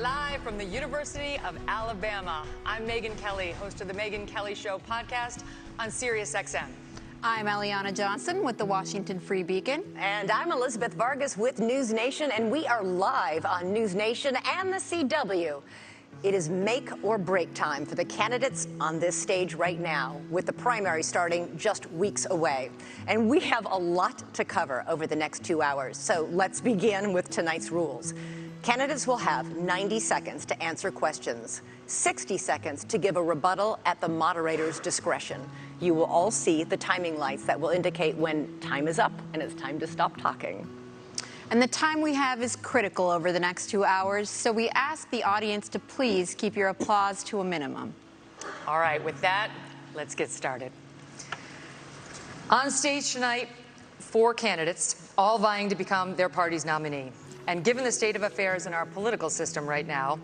Live from the University of Alabama, I'm Megyn Kelly, host of the Megyn Kelly Show podcast on SiriusXM. I'm Eliana Johnson with the Washington Free Beacon. And I'm Elizabeth Vargas with News Nation, and we are live on News Nation and the CW. It is make or break time for the candidates on this stage right now, with the primary starting just weeks away. And we have a lot to cover over the next 2 hours. So let's begin with tonight's rules. Candidates will have 90 seconds to answer questions, 60 seconds to give a rebuttal at the moderator's discretion. You will all see the timing lights that will indicate when time is up and it's time to stop talking. And the time we have is critical over the next 2 hours, so we ask the audience to please keep your applause to a minimum. All right, with that, let's get started. On stage tonight, 4 candidates, all vying to become their party's nominee. And given the state of affairs in our political system right now,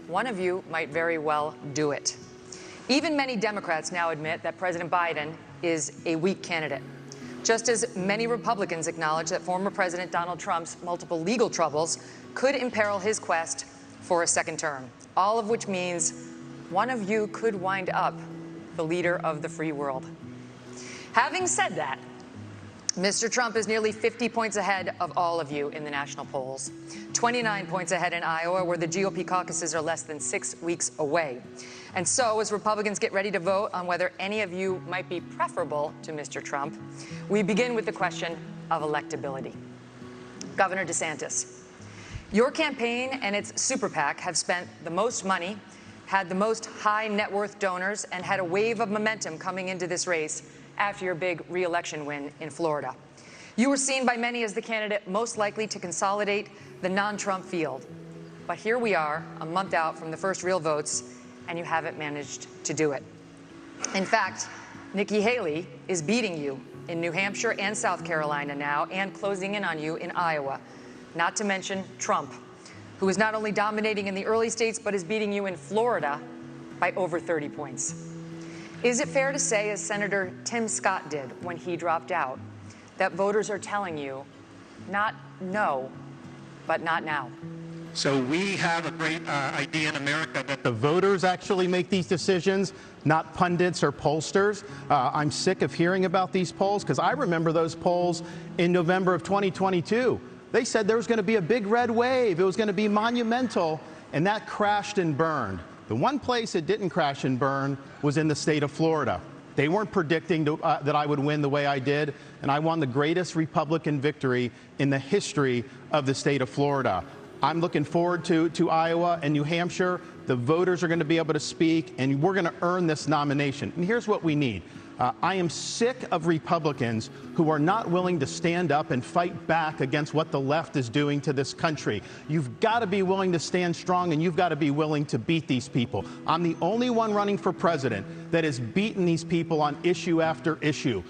one of you might very well do it. Even many Democrats now admit that President Biden is a weak candidate, just as many Republicans acknowledge that former President Donald Trump's multiple legal troubles could imperil his quest for a second term, all of which means one of you could wind up the leader of the free world. Having said that, Mr. Trump is nearly 50 points ahead of all of you in the national polls, 29 points ahead in Iowa, where the GOP caucuses are less than 6 weeks away. And so, as Republicans get ready to vote on whether any of you might be preferable to Mr. Trump, we begin with the question of electability. Governor DeSantis, your campaign and its super PAC have spent the most money, had the most high net worth donors, and had a wave of momentum coming into this race after your big re-election win in Florida. You were seen by many as the candidate most likely to consolidate the non-Trump field. But here we are, a month out from the first real votes, and you haven't managed to do it. In fact, Nikki Haley is beating you in New Hampshire and South Carolina now, and closing in on you in Iowa, not to mention Trump, who is not only dominating in the early states, but is beating you in Florida by over 30 points. Is it fair to say, as Senator Tim Scott did when he dropped out, that voters are telling you, not no, but not now? So we have a great idea in America that the voters actually make these decisions, not pundits or pollsters. I'm sick of hearing about these polls, because I remember those polls in November of 2022. They said there was going to be a big red wave. It was going to be monumental, and that crashed and burned. The one place it didn't crash and burn was in the state of Florida. They weren't predicting that I would win the way I did, and I won the greatest Republican victory in the history of the state of Florida. I'm looking forward to Iowa and New Hampshire. The voters are going to be able to speak, and we're going to earn this nomination. And here's what we need. I am sick of Republicans who are not willing to stand up and fight back against what the left is doing to this country. You've got to be willing to stand strong, and you've got to be willing to beat these people. I'm the only one running for president that has beaten these people on issue after issue.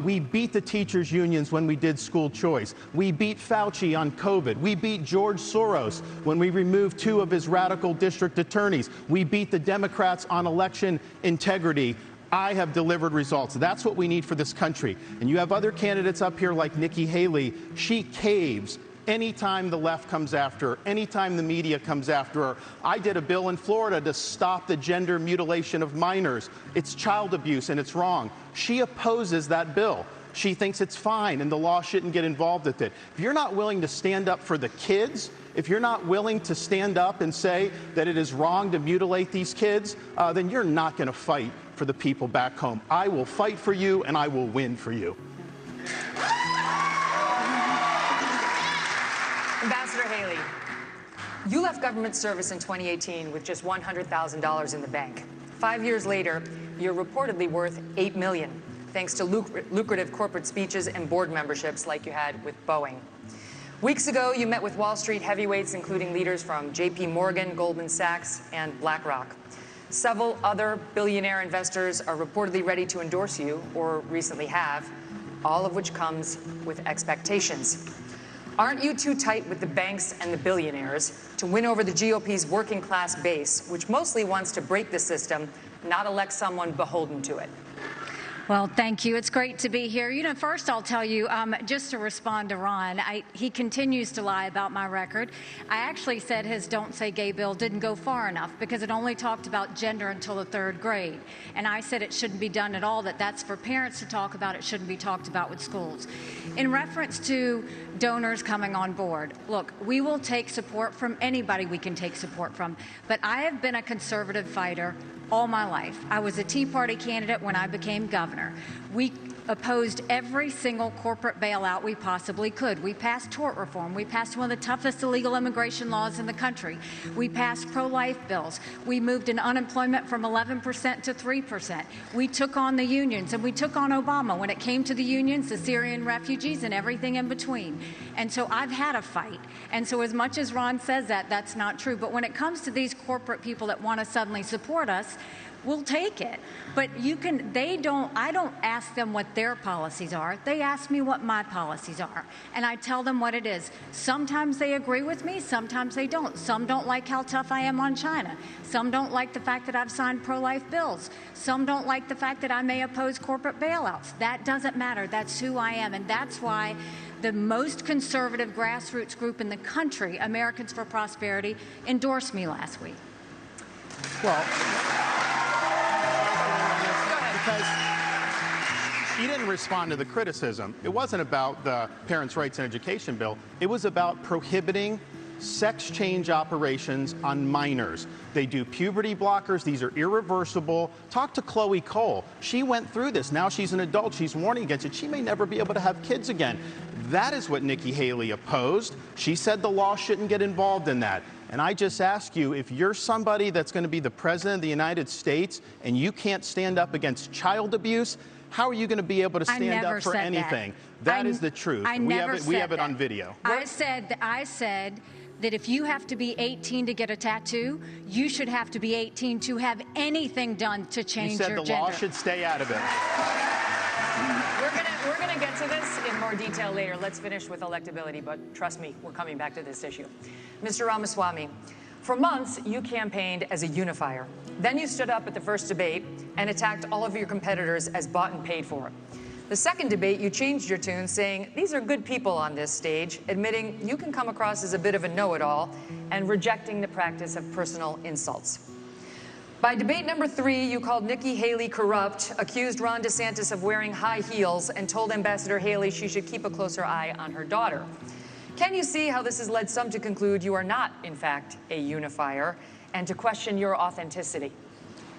We beat the teachers' unions when we did school choice. We beat Fauci on COVID. We beat George Soros when we removed 2 of his radical district attorneys. We beat the Democrats on election integrity. I have delivered results. That's what we need for this country. And you have other candidates up here like Nikki Haley. She caves anytime the left comes after her, anytime the media comes after her. I did a bill in Florida to stop the gender mutilation of minors. It's child abuse and it's wrong. She opposes that bill. She thinks it's fine and the law shouldn't get involved with it. If you're not willing to stand up for the kids, if you're not willing to stand up and say that it is wrong to mutilate these kids, then you're not going to fight for the people back home. I will fight for you, and I will win for you. Ambassador Haley, you left government service in 2018 with just $100,000 in the bank. 5 years later, you're reportedly worth $8 million, thanks to lucrative corporate speeches and board memberships like you had with Boeing. Weeks ago, you met with Wall Street heavyweights, including leaders from JP Morgan, Goldman Sachs, and BlackRock. Several other billionaire investors are reportedly ready to endorse you, or recently have, all of which comes with expectations. Aren't you too tight with the banks and the billionaires to win over the GOP's working class base, which mostly wants to break the system, not elect someone beholden to it? Well, thank you. It's great to be here. You know, first I'll tell you, just to respond to Ron, he continues to lie about my record. I actually said his Don't Say Gay bill didn't go far enough because it only talked about gender until the 3rd grade. And I said it shouldn't be done at all, that's for parents to talk about. It shouldn't be talked about with schools. In reference to donors coming on board, look, we will take support from anybody we can take support from. But I have been a conservative fighter all my life. I was a Tea Party candidate when I became governor. We opposed every single corporate bailout we possibly could. We passed tort reform. We passed one of the toughest illegal immigration laws in the country. We passed pro-life bills. We moved in unemployment from 11% to 3%. We took on the unions, and we took on Obama when it came to the unions, the Syrian refugees, and everything in between. And so I've had a fight. And so as much as Ron says that, that's not true. But when it comes to these corporate people that want to suddenly support us, we'll take it. But I don't ask them what their policies are. They ask me what my policies are. And I tell them what it is. Sometimes they agree with me, sometimes they don't. Some don't like how tough I am on China. Some don't like the fact that I've signed pro-life bills. Some don't like the fact that I may oppose corporate bailouts. That doesn't matter. That's who I am. And that's why the most conservative grassroots group in the country, Americans for Prosperity, endorsed me last week. Well, because she didn't respond to the criticism. It wasn't about the Parents' Rights and Education bill. It was about prohibiting sex change operations on minors. They do puberty blockers. These are irreversible. Talk to Chloe Cole. She went through this. Now she's an adult. She's warning against it. She may never be able to have kids again. That is what Nikki Haley opposed. She said the law shouldn't get involved in that. And I just ask you, if you're somebody that's going to be the president of the United States and you can't stand up against child abuse, how are you going to be able to stand up for anything? That is the truth. We have it on video. I said that if you have to be 18 to get a tattoo, you should have to be 18 to have anything done to change your gender. You said the law should stay out of it. We're going to get to this in more detail later. Let's finish with electability, but trust me, we're coming back to this issue. Mr. Ramaswamy, for months, you campaigned as a unifier. Then you stood up at the first debate and attacked all of your competitors as bought and paid for. The second debate, you changed your tune, saying, these are good people on this stage, admitting you can come across as a bit of a know-it-all and rejecting the practice of personal insults. By debate number 3, you called Nikki Haley corrupt, accused Ron DeSantis of wearing high heels, and told Ambassador Haley she should keep a closer eye on her daughter. Can you see how this has led some to conclude you are not, in fact, a unifier, and to question your authenticity?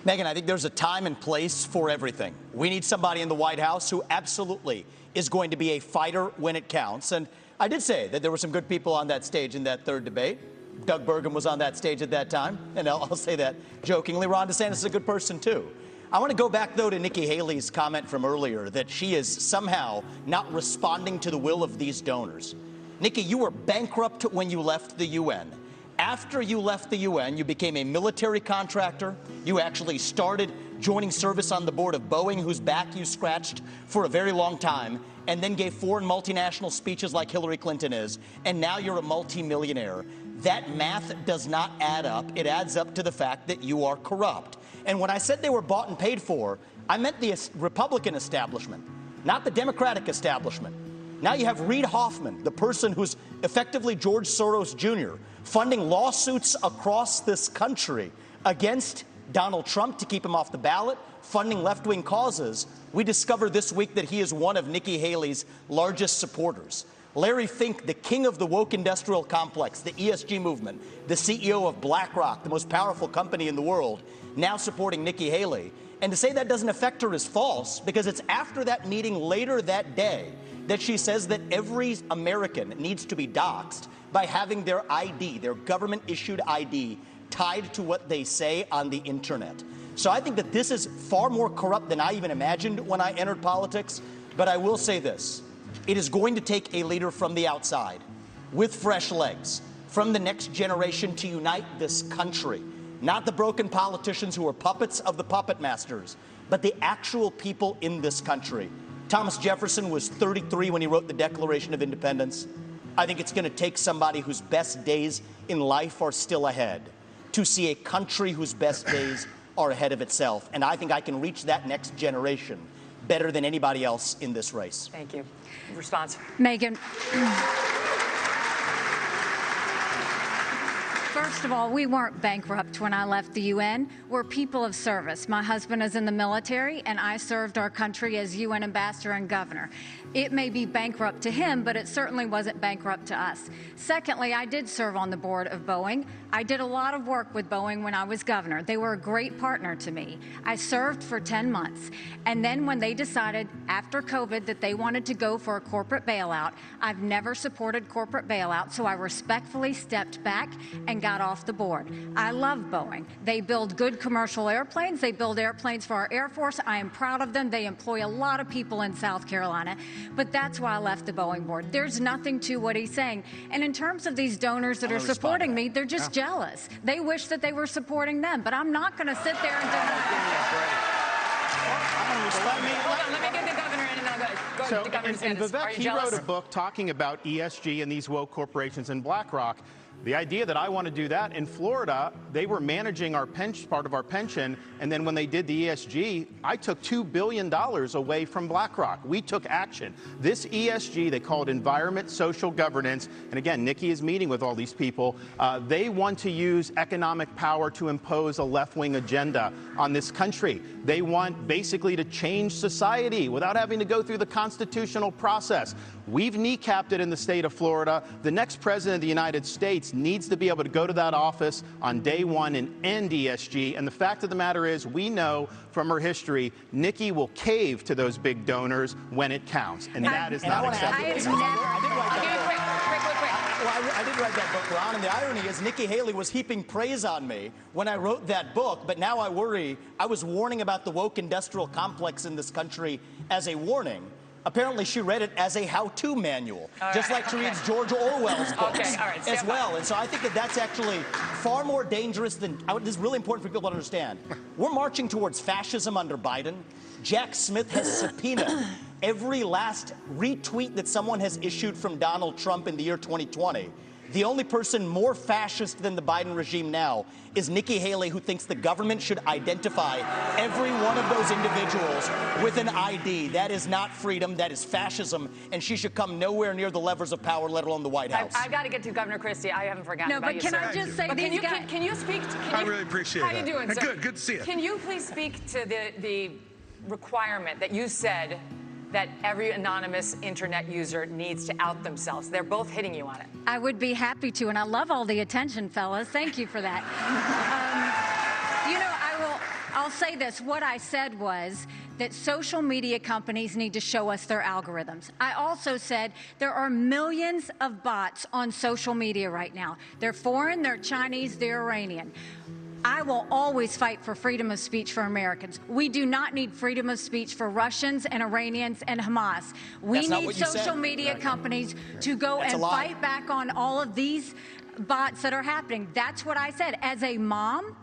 Megyn, I think there's a time and place for everything. We need somebody in the White House who absolutely is going to be a fighter when it counts. And I did say that there were some good people on that stage in that third debate. Doug Burgum was on that stage at that time, and I'll say that jokingly. Ron DeSantis is a good person, too. I want to go back, though, to Nikki Haley's comment from earlier that she is somehow not responding to the will of these donors. Nikki, you were bankrupt when you left the UN. After you left the UN, you became a military contractor. You actually started joining service on the board of Boeing, whose back you scratched for a very long time, and then gave foreign multinational speeches like Hillary Clinton is, and now you're a multimillionaire. That math does not add up. It adds up to the fact that you are corrupt. And when I said they were bought and paid for, I meant the Republican establishment, not the Democratic establishment. Now you have Reid Hoffman, the person who's effectively George Soros Jr., funding lawsuits across this country against Donald Trump to keep him off the ballot, funding left-wing causes. We discovered this week that he is one of Nikki Haley's largest supporters. Larry Fink, the king of the woke industrial complex, the ESG movement, the CEO of BlackRock, the most powerful company in the world, now supporting Nikki Haley. And to say that doesn't affect her is false, because it's after that meeting later that day that she says that every American needs to be doxxed by having their ID, their government-issued ID, tied to what they say on the internet. So I think that this is far more corrupt than I even imagined when I entered politics. But I will say this. It is going to take a leader from the outside, with fresh legs, from the next generation to unite this country. Not the broken politicians who are puppets of the puppet masters, but the actual people in this country. Thomas Jefferson was 33 when he wrote the Declaration of Independence. I think it's going to take somebody whose best days in life are still ahead to see a country whose best days are ahead of itself. And I think I can reach that next generation better than anybody else in this race. Thank you. Response. Megan. First of all, we weren't bankrupt when I left the UN. We're people of service. My husband is in the military, and I served our country as UN ambassador and governor. It may be bankrupt to him, but it certainly wasn't bankrupt to us. Secondly, I did serve on the board of Boeing. I did a lot of work with Boeing when I was governor. They were a great partner to me. I served for 10 months. And then when they decided after COVID that they wanted to go for a corporate bailout, I've never supported corporate bailout, so I respectfully stepped back and got off the board. I love Boeing. They build good commercial airplanes. They build airplanes for our Air Force. I am proud of them. They employ a lot of people in South Carolina. But that's why I left the Boeing board. There's nothing to what he's saying. And in terms of these donors that are supporting me, they're just jealous. They wish that they were supporting them. But I'm not going to sit there and deny. Hold on, let me get the governor in, and then I'll go to Governor And DeSantis. Vivek, he wrote a book talking about ESG and these woke corporations and BlackRock. The idea that I want to do that in Florida, they were managing our part of our pension, and then when they did the ESG, I took $2 billion away from BlackRock. We took action. This ESG, they call it environment, social governance, and again, Nikki is meeting with all these people. They want to use economic power to impose a left-wing agenda on this country. They want basically to change society without having to go through the constitutional process. We've kneecapped it in the state of Florida. The next president of the United States needs to be able to go to that office on day one and end ESG. And the fact of the matter is, we know from her history, Nikki will cave to those big donors when it counts. And that is not acceptable. I did write that book, Ron, and the irony is Nikki Haley was heaping praise on me when I wrote that book, but now I worry. I was warning about the woke industrial complex in this country as a warning. Apparently, she read it as a how-to manual, just like she reads George Orwell's books as well. And so I think that that's actually far more dangerous than, this is really important for people to understand. We're marching towards fascism under Biden. Jack Smith has subpoenaed every last retweet that someone has issued from Donald Trump in the year 2020. The only person more fascist than the Biden regime now is Nikki Haley, who thinks the government should identify every one of those individuals with an ID. That is not freedom, that is fascism, and she should come nowhere near the levers of power, let alone the White House. I've got to get to Governor Christie. I haven't forgotten about you, No, but can I just say, can you speak? I really appreciate it. How are you doing, sir? Good to see you. Can you please speak to the requirement that you said that every anonymous internet user needs to out themselves? They're both hitting you on it. I would be happy to, and I love all the attention, fellas. Thank you for that. I'll say this. What I said was that social media companies need to show us their algorithms. I also said there are millions of bots on social media right now. They're foreign, they're Chinese, they're Iranian. I will always fight for freedom of speech for Americans. We do not need freedom of speech for Russians and Iranians and Hamas. We need social media companies to go and fight back on all of these bots that are happening. That's what I said. As a mom,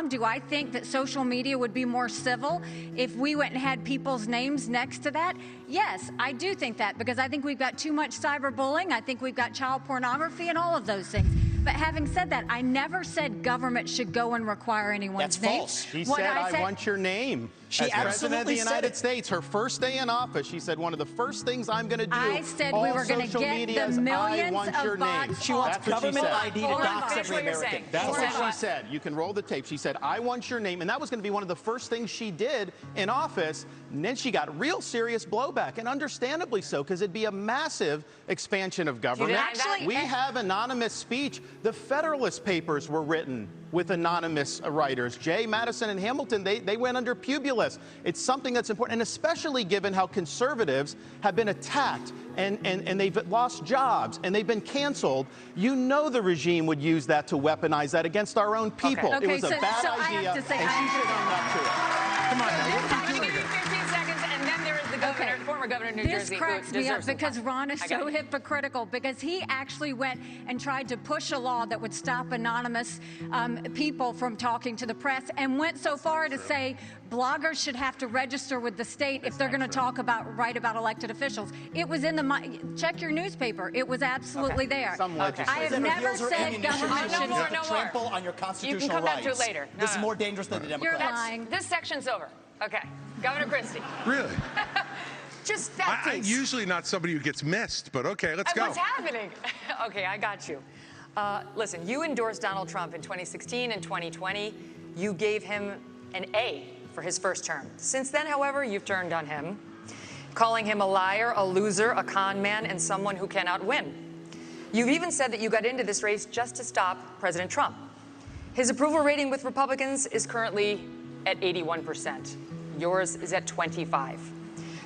do I think that social media would be more civil if we went and had people's names next to that? Yes, I do think that, because I think we've got too much cyberbullying. I think we've got child pornography and all of those things. But having said that, I never said government should go and require anyone's name. That's false. She said, I want your name. She as President of the United States, her first day in office, she said, one of the first things I'm going to do, I said we were going to get the millions of bots. She wants government ID to dox every American. That's what she said. You can roll the tape. She said, I want your name. And that was going to be one of the first things she did in office. And then she got real serious blowback, and understandably so, because it'd be a massive expansion of government. We have anonymous speech. The Federalist Papers were written with anonymous writers. Jay, Madison, and Hamilton, they went under Publius. It's something that's important, and especially given how conservatives have been attacked and they've lost jobs and they've been canceled. You know the regime would use that to weaponize that against our own people. It was a bad idea, and she should own up to it. Come on, I'm going to give you 15 seconds, and then there is the governor, former governor of New Jersey. This cracks me up because Ron is so hypocritical, because he actually went and tried to push a law that would stop anonymous people from talking to the press, and went so far to say bloggers should have to register with the state if they're going to write about elected officials. It was in the, check your newspaper. It was absolutely there. I have never said government should trample on your constitutional rights. You can come back to it later. This is more dangerous than the Democrats. You're lying. This section's over. Okay. Governor Christie. Really? Just that I'm piece. usually not somebody who gets missed, but okay, let's go. What's happening? Okay, I got you. Listen, you endorsed Donald Trump in 2016 and 2020. You gave him an A for his first term. Since then, however, you've turned on him, calling him a liar, a loser, a con man, and someone who cannot win. You've even said that you got into this race just to stop President Trump. His approval rating with Republicans is currently at 81%. Yours is at 25%.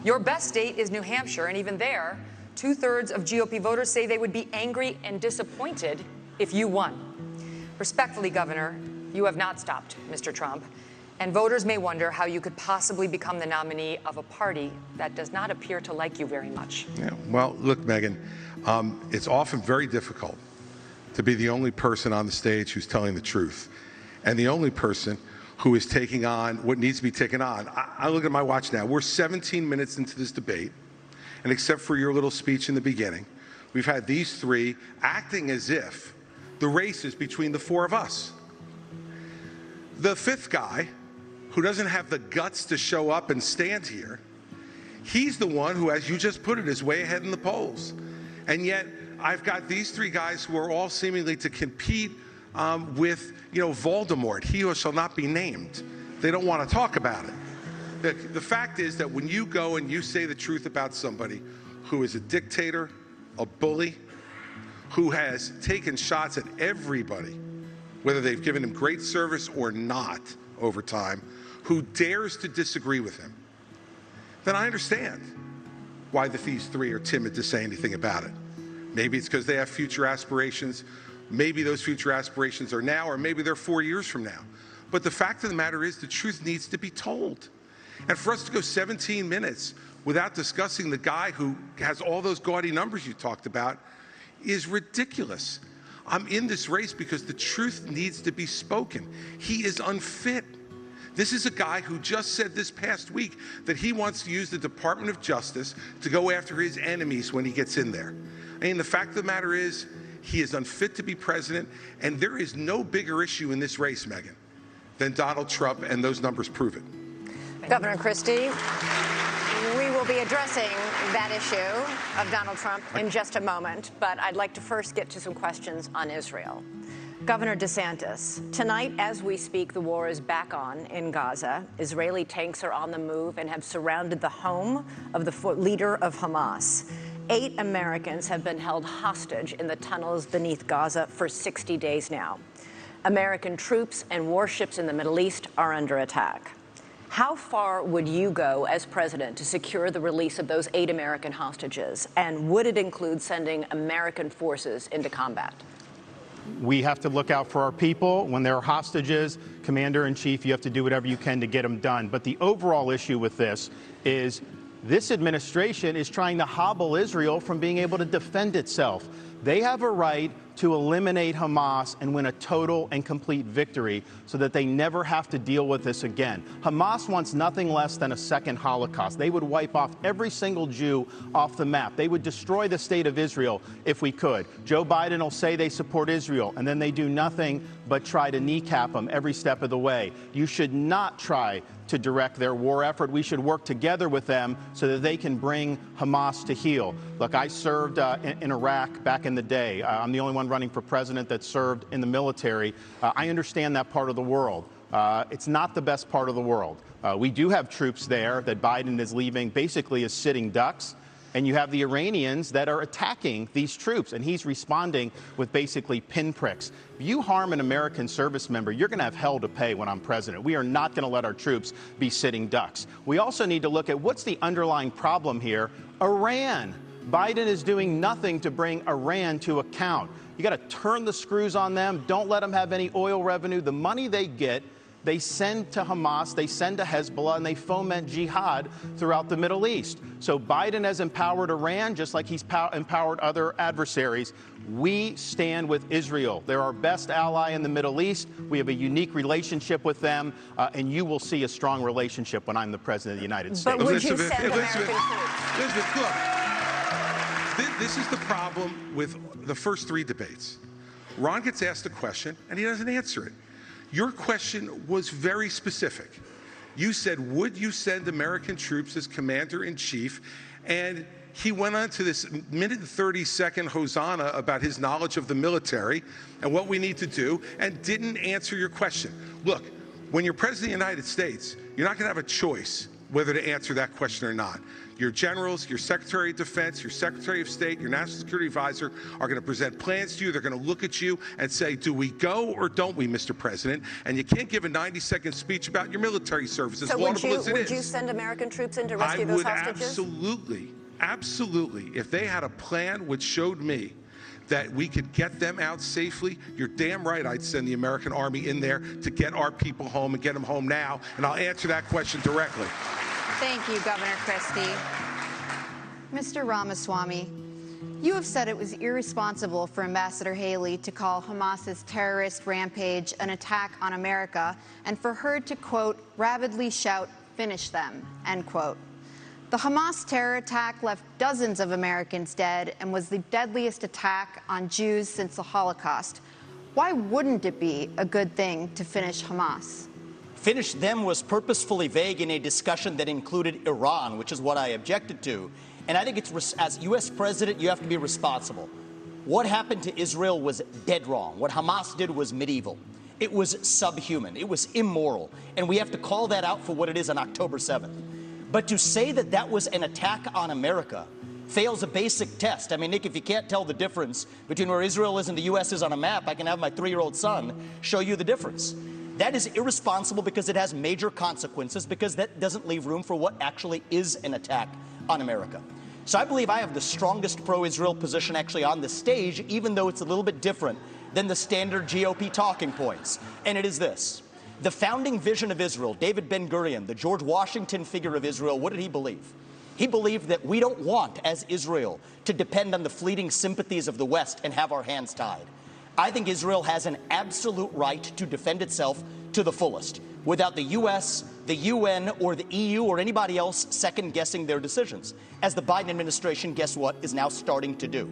Your best state is New Hampshire, and even there, 2/3 of GOP voters say they would be angry and disappointed if you won. Respectfully, Governor, you have not stopped Mr. Trump, and voters may wonder how you could possibly become the nominee of a party that does not appear to like you very much. Yeah, well, look, Megyn, it's often very difficult to be the only person on the stage who's telling the truth, and the only person who is taking on what needs to be taken on. I look at my watch now. We're 17 minutes into this debate, and except for your little speech in the beginning, we've had these three acting as if the race is between the four of us. The fifth guy, who doesn't have the guts to show up and stand here, he's the one who, as you just put it, is way ahead in the polls. And yet, I've got these three guys who are all seemingly to compete with, Voldemort, he who shall not be named. They don't want to talk about it. The fact is that when you go and you say the truth about somebody who is a dictator, a bully, who has taken shots at everybody, whether they've given him great service or not over time, who dares to disagree with him, then I understand why these three are timid to say anything about it. Maybe it's because they have future aspirations. Maybe those future aspirations are now, or maybe they're 4 years from now. But the fact of the matter is the truth needs to be told. And for us to go 17 minutes without discussing the guy who has all those gaudy numbers you talked about is ridiculous. I'm in this race because the truth needs to be spoken. He is unfit. This is a guy who just said this past week that he wants to use the Department of Justice to go after his enemies when he gets in there. I mean, the fact of the matter is, he is unfit to be president, and there is no bigger issue in this race, Megyn, than Donald Trump, and those numbers prove it. Governor Christie, we will be addressing that issue of Donald Trump in just a moment, but I'd like to first get to some questions on Israel. Governor DeSantis, tonight as we speak, the war is back on in Gaza. Israeli tanks are on the move and have surrounded the home of the leader of Hamas. 8 Americans have been held hostage in the tunnels beneath Gaza for 60 days now. American troops and warships in the Middle East are under attack. How far would you go as president to secure the release of those 8 American hostages? And would it include sending American forces into combat? We have to look out for our people. When there are hostages, Commander-in-Chief, you have to do whatever you can to get them done. But the overall issue with this is this administration is trying to hobble Israel from being able to defend itself. They have a right to eliminate Hamas and win a total and complete victory so that they never have to deal with this again. Hamas wants nothing less than a second Holocaust. They would wipe off every single Jew off the map. They would destroy the state of Israel if we could. Joe Biden will say they support Israel, and then they do nothing but try to kneecap them every step of the way. You should not try to direct their war effort. We should work together with them so that they can bring Hamas to heel. Look, I served in Iraq back in the day. I'm the only one running for president that served in the military. I understand that part of the world. It's not the best part of the world. We do have troops there that Biden is leaving basically as sitting ducks. And you have the Iranians that are attacking these troops, and he's responding with basically pinpricks. If you harm an American service member, you're going to have hell to pay when I'm president. We are not going to let our troops be sitting ducks. We also need to look at what's the underlying problem here. Iran. Biden is doing nothing to bring Iran to account. You got to turn the screws on them. Don't let them have any oil revenue. The money they get, they send to Hamas, they send to Hezbollah, and they foment jihad throughout the Middle East. So Biden has empowered Iran just like he's empowered other adversaries. We stand with Israel. They're our best ally in the Middle East. We have a unique relationship with them, and you will see a strong relationship when I'm the president of the United States. But would you send American troops? Elizabeth, look, this is the problem with the first 3 debates. Ron gets asked a question, and he doesn't answer it. Your question was very specific. You said, would you send American troops as commander-in-chief? And he went on to this minute and 30-second hosanna about his knowledge of the military and what we need to do, and didn't answer your question. Look, when you're president of the United States, you're not going to have a choice whether to answer that question or not. Your generals, your Secretary of Defense, your Secretary of State, your National Security Advisor are going to present plans to you. They're going to look at you and say, do we go or don't we, Mr. President? And you can't give a 90-second speech about your military service, as laudable as it is. Would you send American troops in to rescue those hostages? Absolutely. If they had a plan which showed me that we could get them out safely, you're damn right I'd send the American Army in there to get our people home and get them home now. And I'll answer that question directly. Thank you, Governor Christie. Mr. Ramaswamy, you have said it was irresponsible for Ambassador Haley to call Hamas's terrorist rampage an attack on America and for her to, quote, rabidly shout, finish them, end quote. The Hamas terror attack left dozens of Americans dead and was the deadliest attack on Jews since the Holocaust. Why wouldn't it be a good thing to finish Hamas? Finish them was purposefully vague in a discussion that included Iran, which is what I objected to. And I think it's, as U.S. president, you have to be responsible. What happened to Israel was dead wrong. What Hamas did was medieval. It was subhuman. It was immoral. And we have to call that out for what it is on October 7th. But to say that that was an attack on America fails a basic test. I mean, Nick, if you can't tell the difference between where Israel is and the U.S. is on a map, I can have my 3-year-old son show you the difference. That is irresponsible because it has major consequences, because that doesn't leave room for what actually is an attack on America. So I believe I have the strongest pro-Israel position actually on the stage, even though it's a little bit different than the standard GOP talking points. And it is this. The founding vision of Israel, David Ben-Gurion, the George Washington figure of Israel, what did he believe? He believed that we don't want, as Israel, to depend on the fleeting sympathies of the West and have our hands tied. I think Israel has an absolute right to defend itself to the fullest, without the U.S., the UN, or the EU, or anybody else second-guessing their decisions, as the Biden administration, guess what, is now starting to do.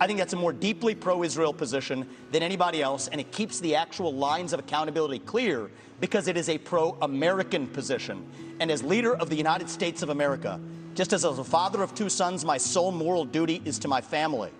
I think that's a more deeply pro-Israel position than anybody else, and it keeps the actual lines of accountability clear because it is a pro-American position. And as leader of the United States of America, just as a father of 2 sons, my sole moral duty is to my family.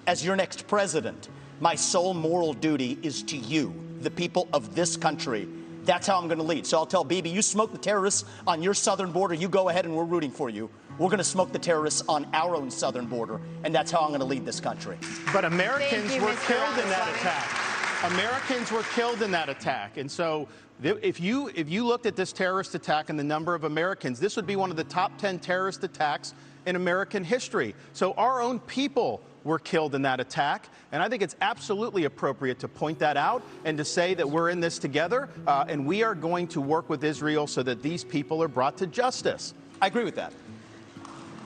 As your next president, my sole moral duty is to you, the people of this country. That's how I'm going to lead. So I'll tell Bibi, you smoke the terrorists on your southern border, you go ahead and we're rooting for you. We're going to smoke the terrorists on our own southern border, and that's how I'm going to lead this country. But Americans were killed in that attack. Americans were killed in that attack. And so if you looked at this terrorist attack and the number of Americans, this would be one of the top 10 terrorist attacks in American history. So our own people were killed in that attack. And I think it's absolutely appropriate to point that out and to say that we're in this together, and we are going to work with Israel so that these people are brought to justice. I agree with that.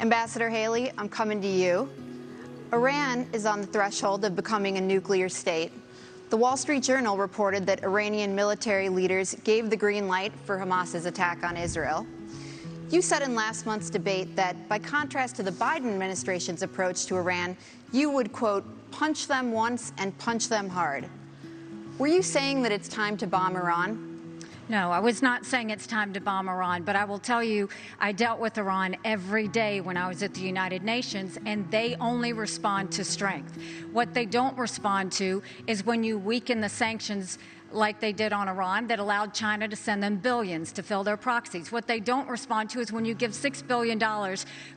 Ambassador Haley, I'm coming to you. Iran is on the threshold of becoming a nuclear state. The Wall Street Journal reported that Iranian military leaders gave the green light for Hamas's attack on Israel. You said in last month's debate that, by contrast to the Biden administration's approach to Iran, you would, quote, punch them once and punch them hard. Were you saying that it's time to bomb Iran? No, I was not saying it's time to bomb Iran, but I will tell you, I dealt with Iran every day when I was at the United Nations, and they only respond to strength. What they don't respond to is when you weaken the sanctions like they did on Iran that allowed China to send them billions to fill their proxies. What they don't respond to is when you give $6 billion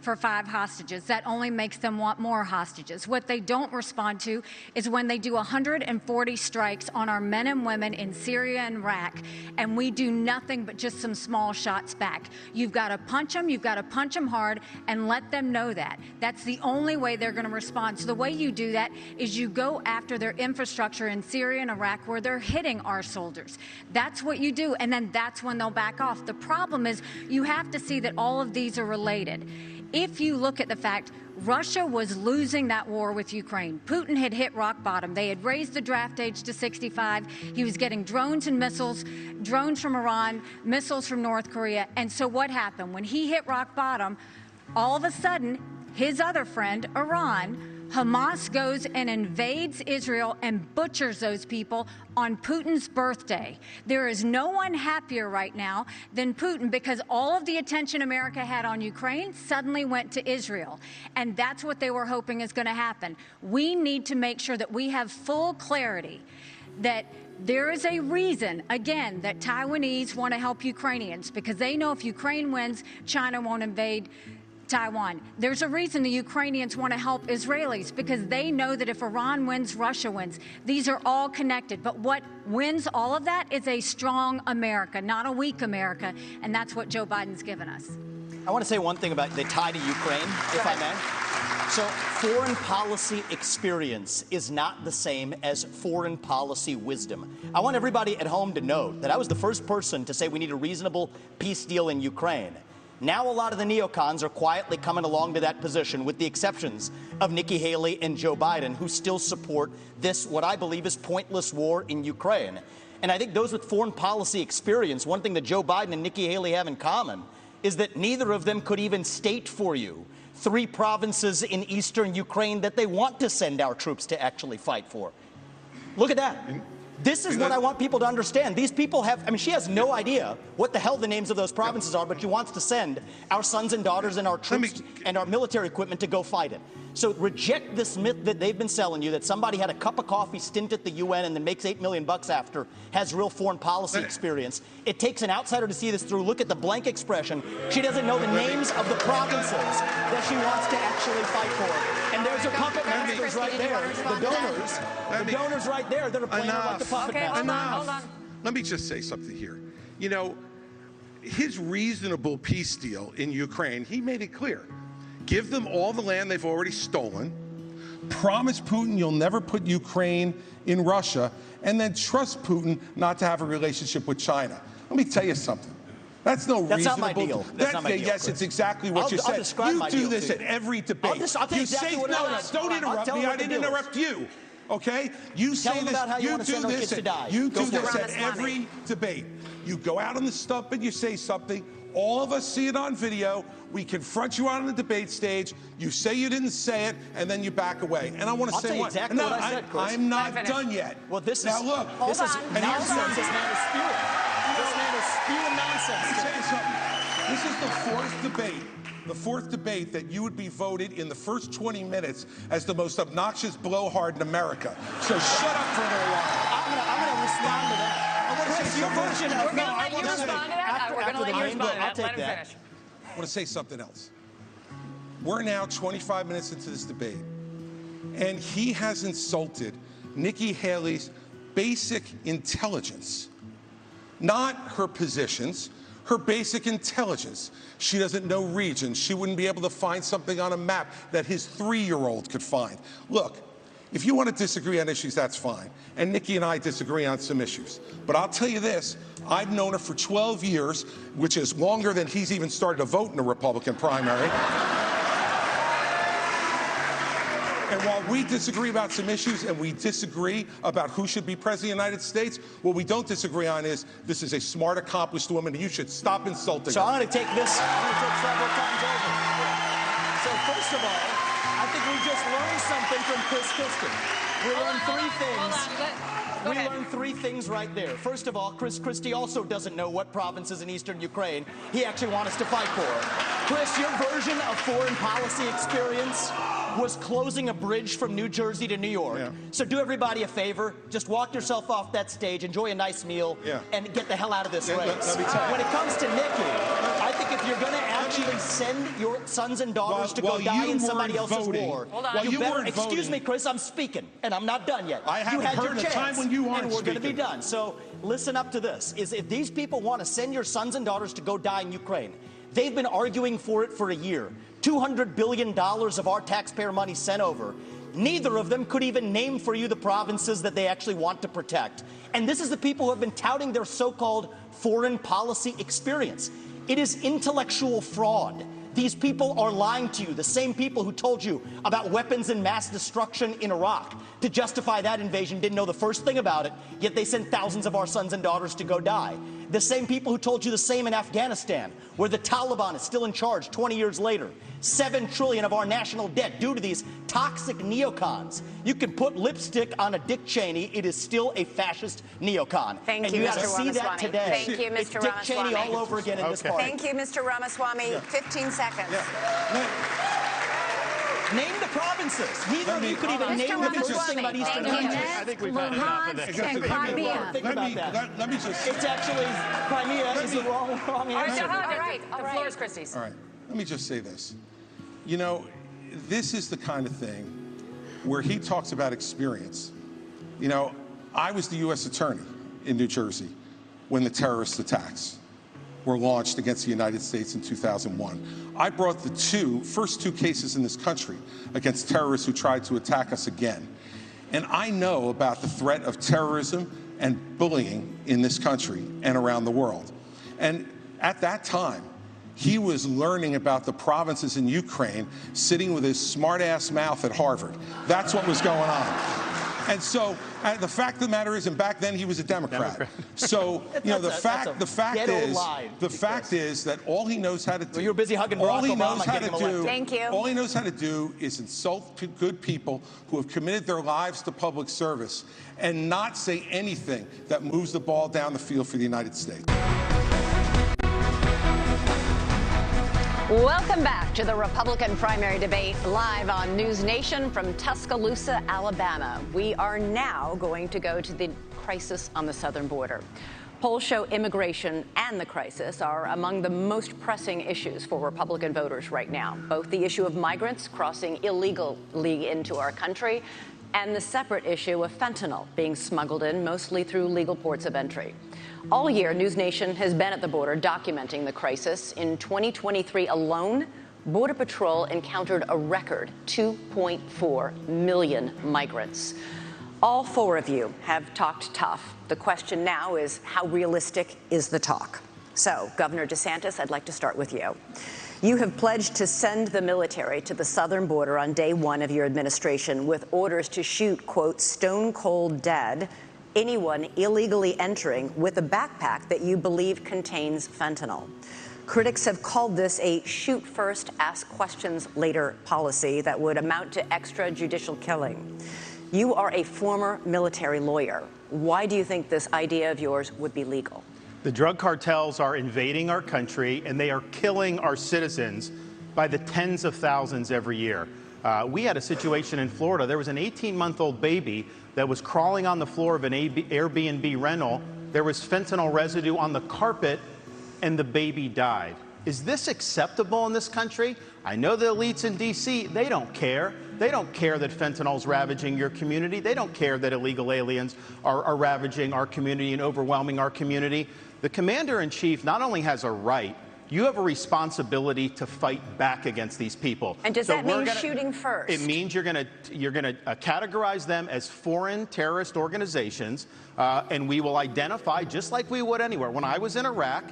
for 5 hostages. That only makes them want more hostages. What they don't respond to is when they do 140 strikes on our men and women in Syria and Iraq, and we do nothing but just some small shots back. You've got to punch them, you've got to punch them hard, and let them know that. That's the only way they're going to respond. So the way you do that is you go after their infrastructure in Syria and Iraq where they're hitting our soldiers. That's what you do, and then that's when they'll back off. The problem is you have to see that all of these are related. If you look at the fact Russia was losing that war with Ukraine. Putin had hit rock bottom. They had raised the draft age to 65. He was getting drones and missiles, drones from Iran, missiles from North Korea. And so what happened? When he hit rock bottom, all of a sudden, his other friend, Iran, Hamas goes and invades Israel and butchers those people on Putin's birthday. There is no one happier right now than Putin, because all of the attention America had on Ukraine suddenly went to Israel. And that's what they were hoping is going to happen. We need to make sure that we have full clarity that there is a reason, again, that Taiwanese want to help Ukrainians, because they know if Ukraine wins, China won't invade Taiwan. There's a reason the Ukrainians want to help Israelis, because they know that if Iran wins, Russia wins. These are all connected. But what wins all of that is a strong America, not a weak America. And that's what Joe Biden's given us. I want to say one thing about the tie to Ukraine, if I may. So foreign policy experience is not the same as foreign policy wisdom. I want everybody at home to know that I was the first person to say we need a reasonable peace deal in Ukraine. Now a lot of the neocons are quietly coming along to that position, with the exceptions of Nikki Haley and Joe Biden, who still support this, what I believe is pointless war in Ukraine. And I think those with foreign policy experience, one thing that Joe Biden and Nikki Haley have in common is that neither of them could even state for you 3 provinces in eastern Ukraine that they want to send our troops to actually fight for. Look at that. This is what I want people to understand. These people have, I mean, she has no idea what the hell the names of those provinces are, but she wants to send our sons and daughters and our troops and our military equipment to go fight it. So reject this myth that they've been selling you, that somebody had a cup of coffee stint at the UN and then makes $8 million after, has real foreign policy experience. It takes an outsider to see this through. Look at the blank expression. She doesn't know the names of the provinces that she wants to actually fight for. And there's her puppet masters right there, the donors right there that are playing her like the puppet masters. Hold on. Let me just say something here. You know, his reasonable peace deal in Ukraine, he made it clear. Give them all the land they've already stolen, promise Putin you'll never put Ukraine in Russia, and then trust Putin not to have a relationship with China. Let me tell you something. That's no reasonable. That's not my deal. That's not my deal. Yes, it's exactly what you said. You do this at every debate. I'll tell you exactly what it is. Don't interrupt me. I didn't interrupt you. Okay? You say this. You do this. You do this at every debate. You go out on the stump and you say something. All of us see it on video. We confront you on the debate stage. You say you didn't say it, and then you back away. And I want to say what? Exactly what I said, Chris. I'm not done yet. Well, this now is look. This is nonsense. This man is spewing. This man is spewing nonsense. Let me tell you something. This is the fourth debate. The fourth debate that you would be voted in the first 20 minutes as the most obnoxious blowhard in America. So shut up for a little while. I'm going to respond to that. Chris, your version of... We're going to let you respond to that. We're going to let you respond to that. Let him finish. I want to say something else. We're now 25 minutes into this debate, and he has insulted Nikki Haley's basic intelligence, not her positions, her basic intelligence. She doesn't know regions. She wouldn't be able to find something on a map that his 3-year-old could find. Look, if you want to disagree on issues, that's fine. And Nikki and I disagree on some issues. But I'll tell you this, I've known her for 12 years, which is longer than he's even started to vote in a Republican primary. And while we disagree about some issues and we disagree about who should be president of the United States, what we don't disagree on is this is a smart, accomplished woman, and you should stop insulting her. So I'm going to take this several times over. So first of all, I think we just learned something from Christie. We learned 3 things. We learned 3 things right there. First of all, Christie also doesn't know what provinces in eastern Ukraine he actually wants us to fight for. Chris, your version of foreign policy experience was closing a bridge from New Jersey to New York. Yeah. So do everybody a favor, just walk yourself off that stage, enjoy a nice meal, and get the hell out of this race. Let me tell you. When it comes to Nikki, I think if you're going to actually send your sons and daughters to go die in somebody else's war, you better, excuse me, Chris, I'm speaking, and I'm not done yet. I haven't heard a time when you aren't and we're going to be speaking. done. So listen up to this, is if these people want to send your sons and daughters to go die in Ukraine, they've been arguing for it for a year. $200 billion of our taxpayer money sent over. Neither of them could even name for you the provinces that they actually want to protect. And this is the people who have been touting their so-called foreign policy experience. It is intellectual fraud. These people are lying to you, the same people who told you about weapons and mass destruction in Iraq. To justify that invasion, didn't know the first thing about it, yet they sent thousands of our sons and daughters to go die. The same people who told you the same in Afghanistan, where the Taliban is still in charge 20 years later. $7 trillion of our national debt due to these toxic neocons. You can put lipstick on a Dick Cheney, it is still a fascist neocon. Thank you, you Mr. gotta see that Ramaswamy. today. Thank you, Mr. It's Dick Ramaswamy. Cheney all over again in this party. Thank you, Mr. Ramaswamy. 15 seconds. Name the provinces. Neither of you could even name the first thing about Eastern countries. I think we've had enough of this. And Crimea. Think about that. Let me just. It's actually Crimea is the wrong answer. All right. The floor is Christie's. All right. Let me just say this. You know, this is the kind of thing where he talks about experience. You know, I was the U.S. attorney in New Jersey when the terrorist attacks were launched against the United States in 2001. I brought the first two cases in this country against terrorists who tried to attack us again. And I know about the threat of terrorism and bullying in this country and around the world. And at that time, he was learning about the provinces in Ukraine, sitting with his smart-ass mouth at Harvard. That's what was going on. And so the fact of the matter is, and back then he was a Democrat. So you know, the fact is that all he knows how to do. Well, you were busy hugging Barack Obama, getting him elected. Thank you. All he knows how to do is insult good people who have committed their lives to public service and not say anything that moves the ball down the field for the United States. Welcome back to the Republican primary debate live on News Nation from Tuscaloosa, Alabama. We are now going to go to the crisis on the southern border. Polls show immigration and the crisis are among the most pressing issues for Republican voters right now, both the issue of migrants crossing illegally into our country and the separate issue of fentanyl being smuggled in mostly through legal ports of entry. All year, News Nation has been at the border documenting the crisis. In 2023 alone, Border Patrol encountered a record 2.4 million migrants. All four of you have talked tough. The question now is, how realistic is the talk? So, Governor DeSantis, I'd like to start with you. You have pledged to send the military to the southern border on day one of your administration with orders to shoot, quote, stone cold dead anyone illegally entering with a backpack that you believe contains fentanyl. Critics have called this a shoot first, ask questions later policy that would amount to extrajudicial killing. You are a former military lawyer. Why do you think this idea of yours would be legal? The drug cartels are invading our country, and they are killing our citizens by the tens of thousands every year. We had a situation in Florida. There was an 18-month-old baby that was crawling on the floor of an Airbnb rental. There was fentanyl residue on the carpet, and the baby died. Is this acceptable in this country? I know the elites in D.C., they don't care. They don't care that fentanyl's ravaging your community. They don't care that illegal aliens are ravaging our community and overwhelming our community. The commander-in-chief not only has a right, you have a responsibility to fight back against these people. And does that mean shooting first? It means you're going to categorize them as foreign terrorist organizations, and we will identify just like we would anywhere. When I was in Iraq,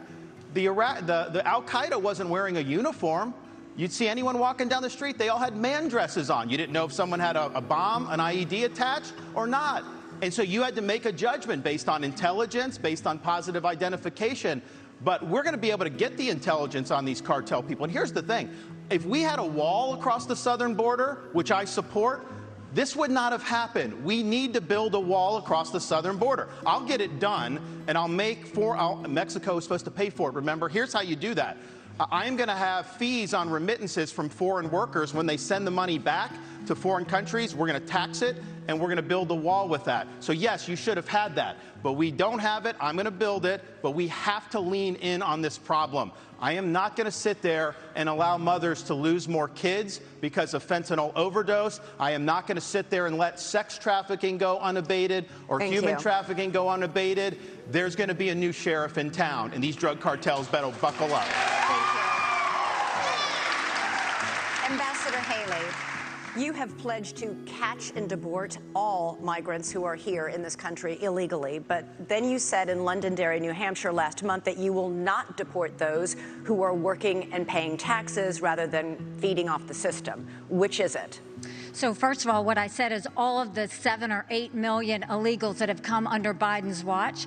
the Al-Qaeda wasn't wearing a uniform. You'd see anyone walking down the street, they all had man dresses on. You didn't know if someone had a bomb, an IED attached or not. And so you had to make a judgment based on intelligence, based on positive identification. But we're going to be able to get the intelligence on these cartel people. And here's the thing. If we had a wall across the southern border, which I support, this would not have happened. We need to build a wall across the southern border. I'll get it done, and Mexico is supposed to pay for it. Remember, here's how you do that. I'm going to have fees on remittances from foreign workers when they send the money back to foreign countries. We're going to tax it, and we're going to build a wall with that. So, yes, you should have had that. But we don't have it. I'm going to build it. But we have to lean in on this problem. I am not going to sit there and allow mothers to lose more kids because of fentanyl overdose. I am not going to sit there and let sex trafficking go unabated or human trafficking go unabated. There's going to be a new sheriff in town, and these drug cartels better buckle up. Ambassador Haley, you have pledged to catch and deport all migrants who are here in this country illegally, but then you said in Londonderry, New Hampshire last month that you will not deport those who are working and paying taxes rather than feeding off the system. Which is it? So first of all, what I said is all of the 7 or 8 million illegals that have come under Biden's watch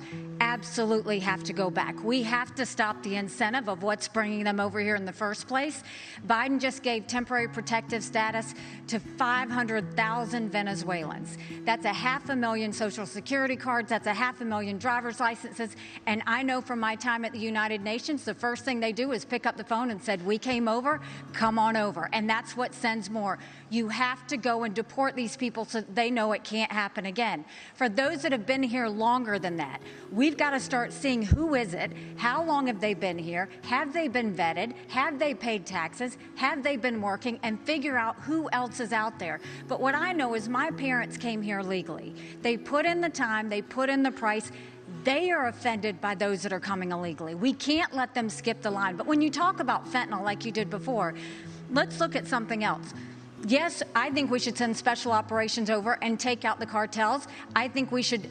absolutely have to go back. We have to stop the incentive of what's bringing them over here in the first place. Biden just gave temporary protective status to 500,000 Venezuelans. That's 500,000 Social Security cards. That's 500,000 driver's licenses. And I know from my time at the United Nations, the first thing they do is pick up the phone and said, we came over, come on over. And that's what sends more. You have to go and deport these people so they know it can't happen again. For those that have been here longer than that, we've got to start seeing who is it, how long have they been here, have they been vetted, have they paid taxes, have they been working, and figure out who else is out there. But what I know is my parents came here legally. They put in the time, they put in the price. They are offended by those that are coming illegally. We can't let them skip the line. But when you talk about fentanyl like you did before, let's look at something else. Yes, I think we should send special operations over and take out the cartels. I think we should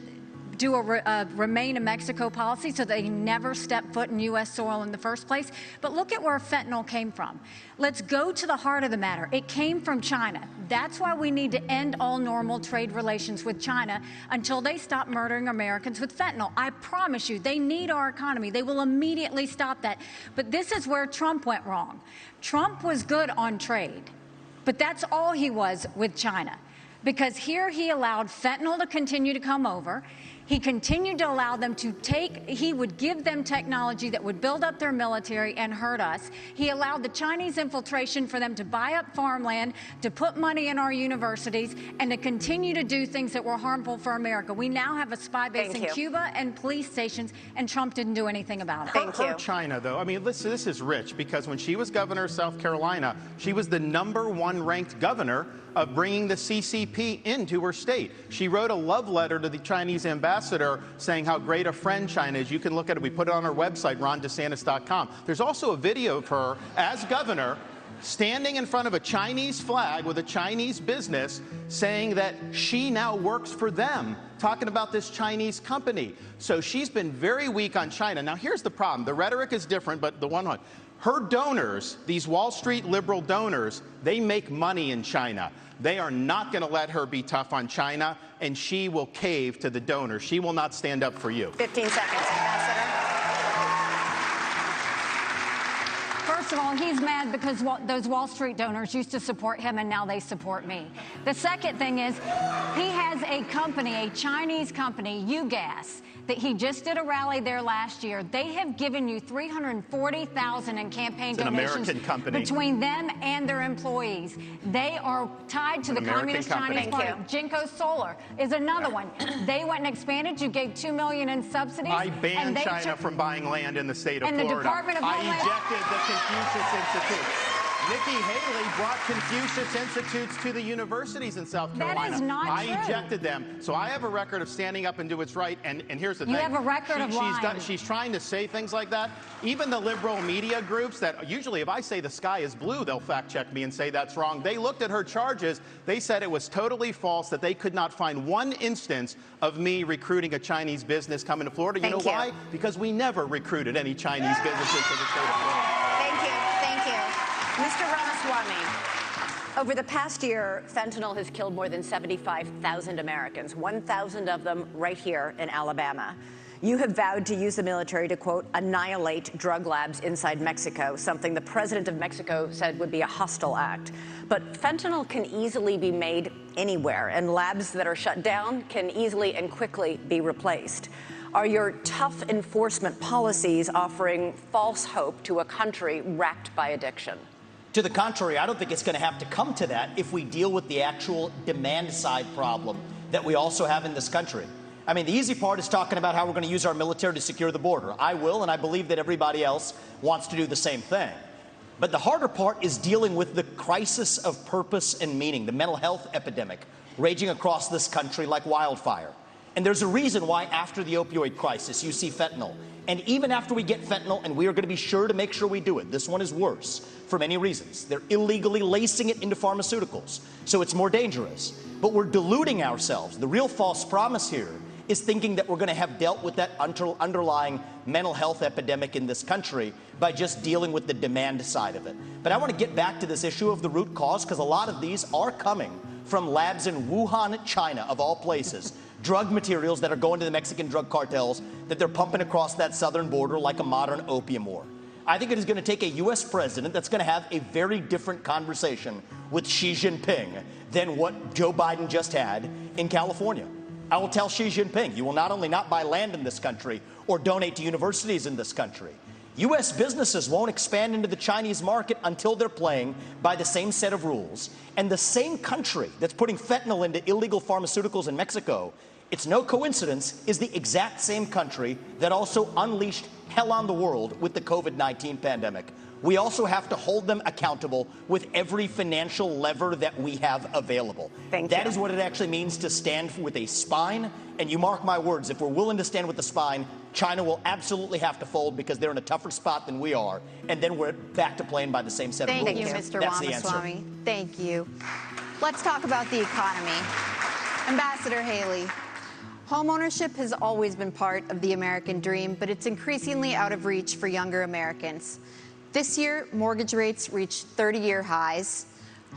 do a remain in Mexico policy so they never step foot in U.S. soil in the first place. But look at where fentanyl came from. Let's go to the heart of the matter. It came from China. That's why we need to end all normal trade relations with China until they stop murdering Americans with fentanyl. I promise you, they need our economy. They will immediately stop that. But this is where Trump went wrong. Trump was good on trade, but that's all he was with China. Because here he allowed fentanyl to continue to come over. He continued to allow them to he would give them technology that would build up their military and hurt us. He allowed the Chinese infiltration for them to buy up farmland, to put money in our universities, and to continue to do things that were harmful for America. We now have a spy base in Cuba and police stations, and Trump didn't do anything about it. Thank you. China, though, I mean, listen, this is rich, because when she was governor of South Carolina, she was the #1 ranked governor of bringing the CCP into her state. She wrote a love letter to the Chinese ambassador saying how great a friend China is. You can look at it. We put it on our website, rondesantis.com. There's also a video of her as governor standing in front of a Chinese flag with a Chinese business saying that she now works for them, talking about this Chinese company. So she's been very weak on China. Now, here's the problem. The rhetoric is different, but her donors, these Wall Street liberal donors, they make money in China. They are not going to let her be tough on China, and she will cave to the donors. She will not stand up for you. 15 seconds, Ambassador. First of all, he's mad because those Wall Street donors used to support him, and now they support me. The second thing is he has a company, a Chinese company, UGAS, that he just did a rally there last year. They have given you $340,000 in campaign donations between them and their employees. They are tied to the Communist Chinese Party. Jinko Solar is another one. They went and expanded. You gave $2 million in subsidies. I banned China from buying land in the state of Florida. The Department of Homeland. I ejected the Confucius Institute. Nikki Haley brought Confucius Institutes to the universities in South Carolina. That is not true. I ejected them. So I have a record of standing up and do what's right. And here's the thing. You have a record of lying. She's trying to say things like that. Even the liberal media groups that usually if I say the sky is blue, they'll fact check me and say that's wrong. They looked at her charges. They said it was totally false, that they could not find one instance of me recruiting a Chinese business coming to Florida. You know why? Because we never recruited any Chinese businesses to the state of Florida. Thank you. Thank you. Mr. Ramaswamy, over the past year, fentanyl has killed more than 75,000 Americans, 1,000 of them right here in Alabama. You have vowed to use the military to, quote, annihilate drug labs inside Mexico, something the president of Mexico said would be a hostile act. But fentanyl can easily be made anywhere, and labs that are shut down can easily and quickly be replaced. Are your tough enforcement policies offering false hope to a country racked by addiction? To the contrary, I don't think it's going to have to come to that if we deal with the actual demand side problem that we also have in this country. I mean, the easy part is talking about how we're going to use our military to secure the border. I will, and I believe that everybody else wants to do the same thing. But the harder part is dealing with the crisis of purpose and meaning, the mental health epidemic raging across this country like wildfire. And there's a reason why after the opioid crisis, you see fentanyl. And even after we get fentanyl, and we are going to be sure to make sure we do it, this one is worse for many reasons. They're illegally lacing it into pharmaceuticals, so it's more dangerous. But we're deluding ourselves. The real false promise here is thinking that we're going to have dealt with that underlying mental health epidemic in this country by just dealing with the demand side of it. But I want to get back to this issue of the root cause, because a lot of these are coming from labs in Wuhan, China, of all places, drug materials that are going to the Mexican drug cartels that they're pumping across that southern border like a modern opium war. I think it is going to take a U.S. president that's going to have a very different conversation with Xi Jinping than what Joe Biden just had in California. I will tell Xi Jinping, you will not only not buy land in this country or donate to universities in this country, U.S. businesses won't expand into the Chinese market until they're playing by the same set of rules. And the same country that's putting fentanyl into illegal pharmaceuticals in Mexico, it's no coincidence, is the exact same country that also unleashed hell on the world with the COVID-19 pandemic. We also have to hold them accountable with every financial lever that we have available. That is what it actually means to stand with a spine. And you mark my words, if we're willing to stand with the spine, China will absolutely have to fold because they're in a tougher spot than we are. And then we're back to playing by the same set of rules. Thank you, Mr. Ramaswamy. Thank you. Let's talk about the economy. Ambassador Haley, homeownership has always been part of the American dream, but it's increasingly out of reach for younger Americans. This year, mortgage rates reached 30-year highs.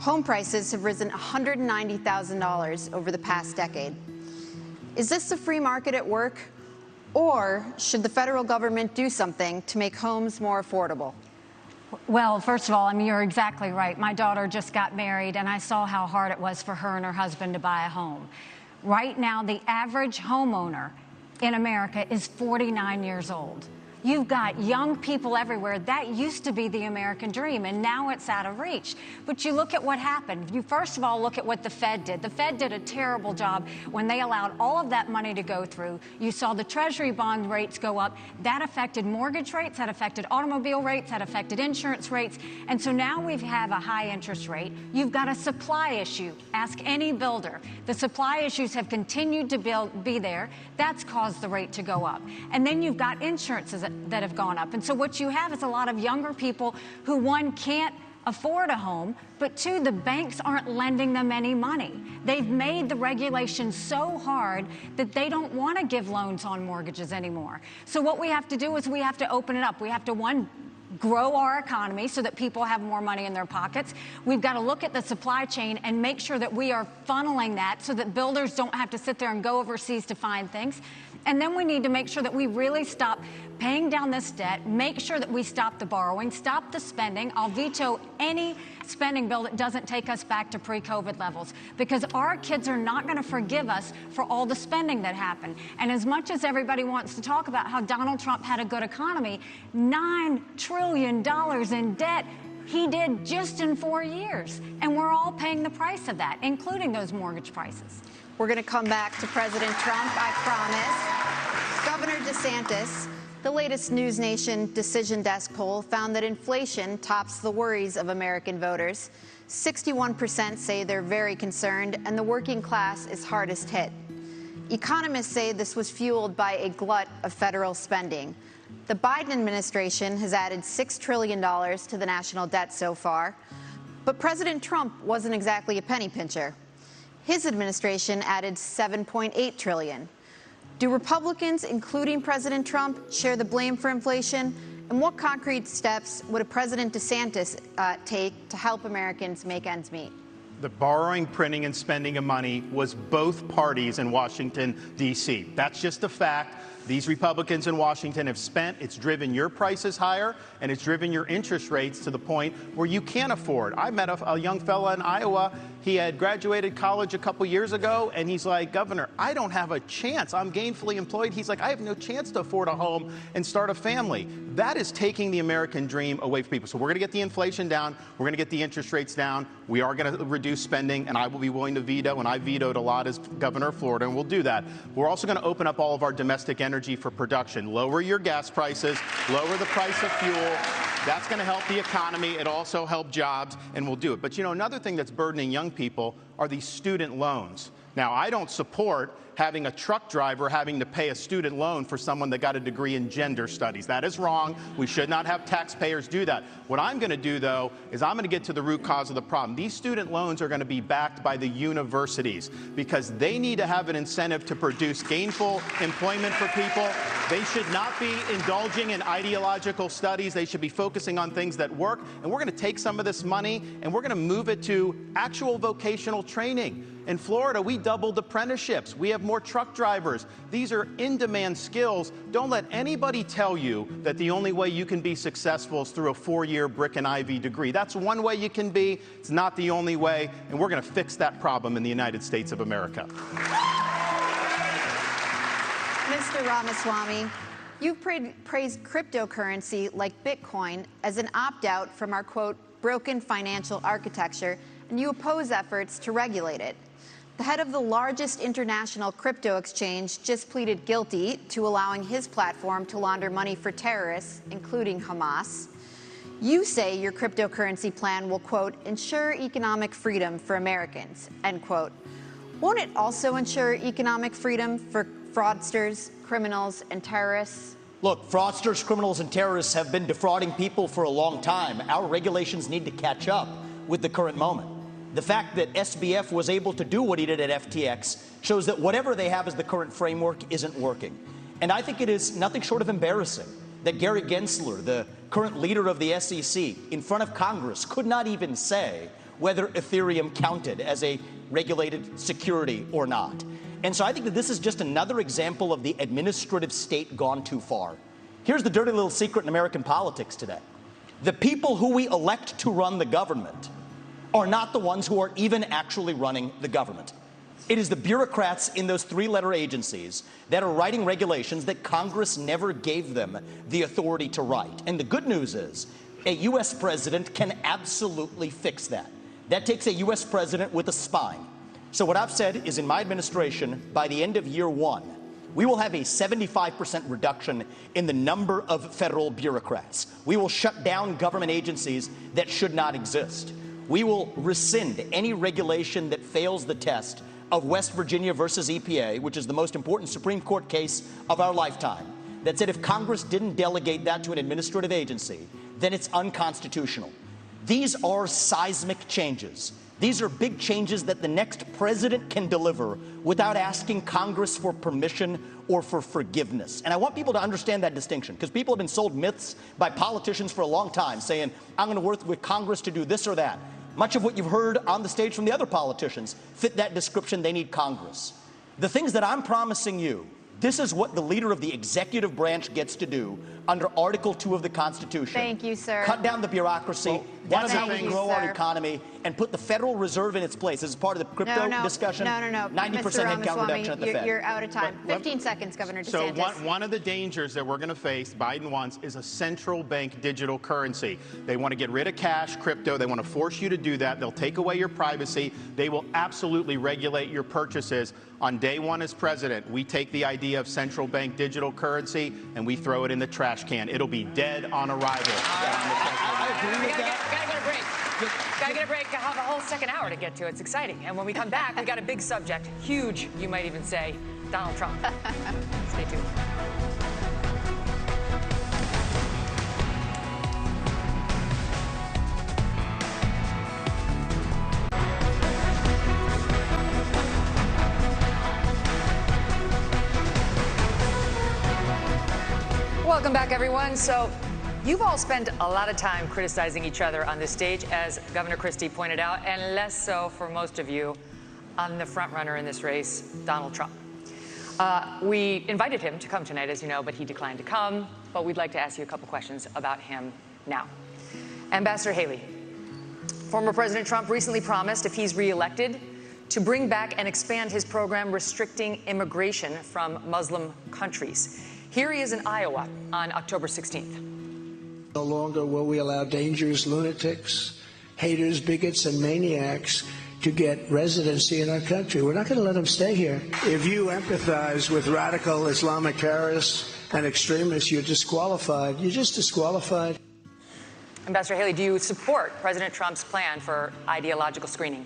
Home prices have risen $190,000 over the past decade. Is this the free market at work? Or should the federal government do something to make homes more affordable? Well, first of all, I mean, you're exactly right. My daughter just got married, and I saw how hard it was for her and her husband to buy a home. Right now, the average homeowner in America is 49 years old. You've got young people everywhere. That used to be the American dream, and now it's out of reach. But you look at what happened. You first of all look at what the Fed did. The Fed did a terrible job when they allowed all of that money to go through. You saw the Treasury bond rates go up. That affected mortgage rates, that affected automobile rates, that affected insurance rates. And so now we have a high interest rate. You've got a supply issue. Ask any builder. The supply issues have continued to be there. That's caused the rate to go up. And then you've got insurances that have gone up. And so what you have is a lot of younger people who, one, can't afford a home, but two, the banks aren't lending them any money. They've made the regulations so hard that they don't want to give loans on mortgages anymore. So what we have to do is we have to open it up. We have to, one, grow our economy so that people have more money in their pockets. We've got to look at the supply chain and make sure that we are funneling that so that builders don't have to sit there and go overseas to find things. And then we need to make sure that we really stop paying down this debt, make sure that we stop the borrowing, stop the spending. I'll veto any spending bill that doesn't take us back to pre-COVID levels, because our kids are not going to forgive us for all the spending that happened. And as much as everybody wants to talk about how Donald Trump had a good economy, $9 trillion in debt he did just in 4 years. And we're all paying the price of that, including those mortgage prices. We're going to come back to President Trump, I promise. Governor DeSantis, the latest News Nation Decision Desk poll found that inflation tops the worries of American voters. 61% say they're very concerned, and the working class is hardest hit. Economists say this was fueled by a glut of federal spending. The Biden administration has added $6 trillion to the national debt so far, but President Trump wasn't exactly a penny pincher. His administration added $7.8 trillion. Do Republicans, including President Trump, share the blame for inflation? And what concrete steps would President DeSantis take to help Americans make ends meet? The borrowing, printing, and spending of money was both parties in Washington, D.C. That's just a fact. These Republicans in Washington have spent. It's driven your prices higher, and it's driven your interest rates to the point where you can't afford. I met a young fella in Iowa. He had graduated college a couple years ago, and he's like, Governor, I don't have a chance. I'm gainfully employed. He's like, I have no chance to afford a home and start a family. That is taking the American dream away from people. So we're going to get the inflation down. We're going to get the interest rates down. We are going to reduce spending, and I will be willing to veto, and I vetoed a lot as governor of Florida, and we'll do that. We're also going to open up all of our domestic energy for production. Lower your gas prices, lower the price of fuel. That's going to help the economy. It also help jobs, and we'll do it. But, you know, another thing that's burdening young people are these student loans. Now, I don't support having a truck driver having to pay a student loan for someone that got a degree in gender studies. That is wrong. We should not have taxpayers do that. What I'm going to do, though, is I'm going to get to the root cause of the problem. These student loans are going to be backed by the universities because they need to have an incentive to produce gainful employment for people. They should not be indulging in ideological studies. They should be focusing on things that work. And we're going to take some of this money and we're going to move it to actual vocational training. In Florida, we doubled apprenticeships. We have more truck drivers. These are in-demand skills. Don't let anybody tell you that the only way you can be successful is through a 4-year brick and ivy degree. That's one way you can be. It's not the only way, and we're going to fix that problem in the United States of America. Mr. Ramaswamy, you've praised cryptocurrency like Bitcoin as an opt-out from our, quote, broken financial architecture, and you oppose efforts to regulate it. The head of the largest international crypto exchange just pleaded guilty to allowing his platform to launder money for terrorists, including Hamas. You say your cryptocurrency plan will, quote, ensure economic freedom for Americans, end quote. Won't it also ensure economic freedom for fraudsters, criminals, and terrorists? Look, fraudsters, criminals, and terrorists have been defrauding people for a long time. Our regulations need to catch up with the current moment. The fact that SBF was able to do what he did at FTX shows that whatever they have as the current framework isn't working. And I think it is nothing short of embarrassing that Gary Gensler, the current leader of the SEC, in front of Congress, could not even say whether Ethereum counted as a regulated security or not. And so I think that this is just another example of the administrative state gone too far. Here's the dirty little secret in American politics today. The people who we elect to run the government are not the ones who are even actually running the government. It is the bureaucrats in those 3-letter agencies that are writing regulations that Congress never gave them the authority to write. And the good news is a U.S. president can absolutely fix that. That takes a U.S. president with a spine. So what I've said is in my administration, by the end of year 1, we will have a 75% reduction in the number of federal bureaucrats. We will shut down government agencies that should not exist. We will rescind any regulation that fails the test of West Virginia versus EPA, which is the most important Supreme Court case of our lifetime, that said if Congress didn't delegate that to an administrative agency, then it's unconstitutional. These are seismic changes. These are big changes that the next president can deliver without asking Congress for permission or for forgiveness. And I want people to understand that distinction, because people have been sold myths by politicians for a long time saying, I'm going to work with Congress to do this or that. Much of what you've heard on the stage from the other politicians fit that description. They need Congress. The things that I'm promising you, this is what the leader of the executive branch gets to do under Article 2 of the Constitution. Thank you, sir. Cut down the bureaucracy. Well, that's how we Thank you, grow our sir. economy and put the Federal Reserve in its place. This is part of the crypto discussion. No. 90% Mr. headcount Ramaswamy, reduction at the Fed. You're out of time. 15 seconds, Governor DeSantis. So one of the dangers that we're going to face, Biden wants, is a central bank digital currency. They want to get rid of cash, crypto. They want to force you to do that. They'll take away your privacy. They will absolutely regulate your purchases. On day 1 as president, we take the idea of central bank digital currency and we throw it in the trash can. It'll be dead on arrival. I agree with that. Gotta get a break. Gotta get a break. I have a whole second hour to get to. It's exciting. And when we come back, we got a big subject. Huge, you might even say. Donald Trump. Stay tuned. Welcome back, everyone. So you've all spent a lot of time criticizing each other on this stage, as Governor Christie pointed out, and less so for most of you on the front runner in this race, Donald Trump. We invited him to come tonight, as you know, but he declined to come. But we'd like to ask you a couple questions about him now. Ambassador Haley, former President Trump recently promised, if he's reelected, to bring back and expand his program restricting immigration from Muslim countries. Here he is in Iowa on October 16th. No longer will we allow dangerous lunatics, haters, bigots, and maniacs to get residency in our country. We're not going to let them stay here. If you empathize with radical Islamic terrorists and extremists, you're disqualified. You're just disqualified. Ambassador Haley, do you support President Trump's plan for ideological screening?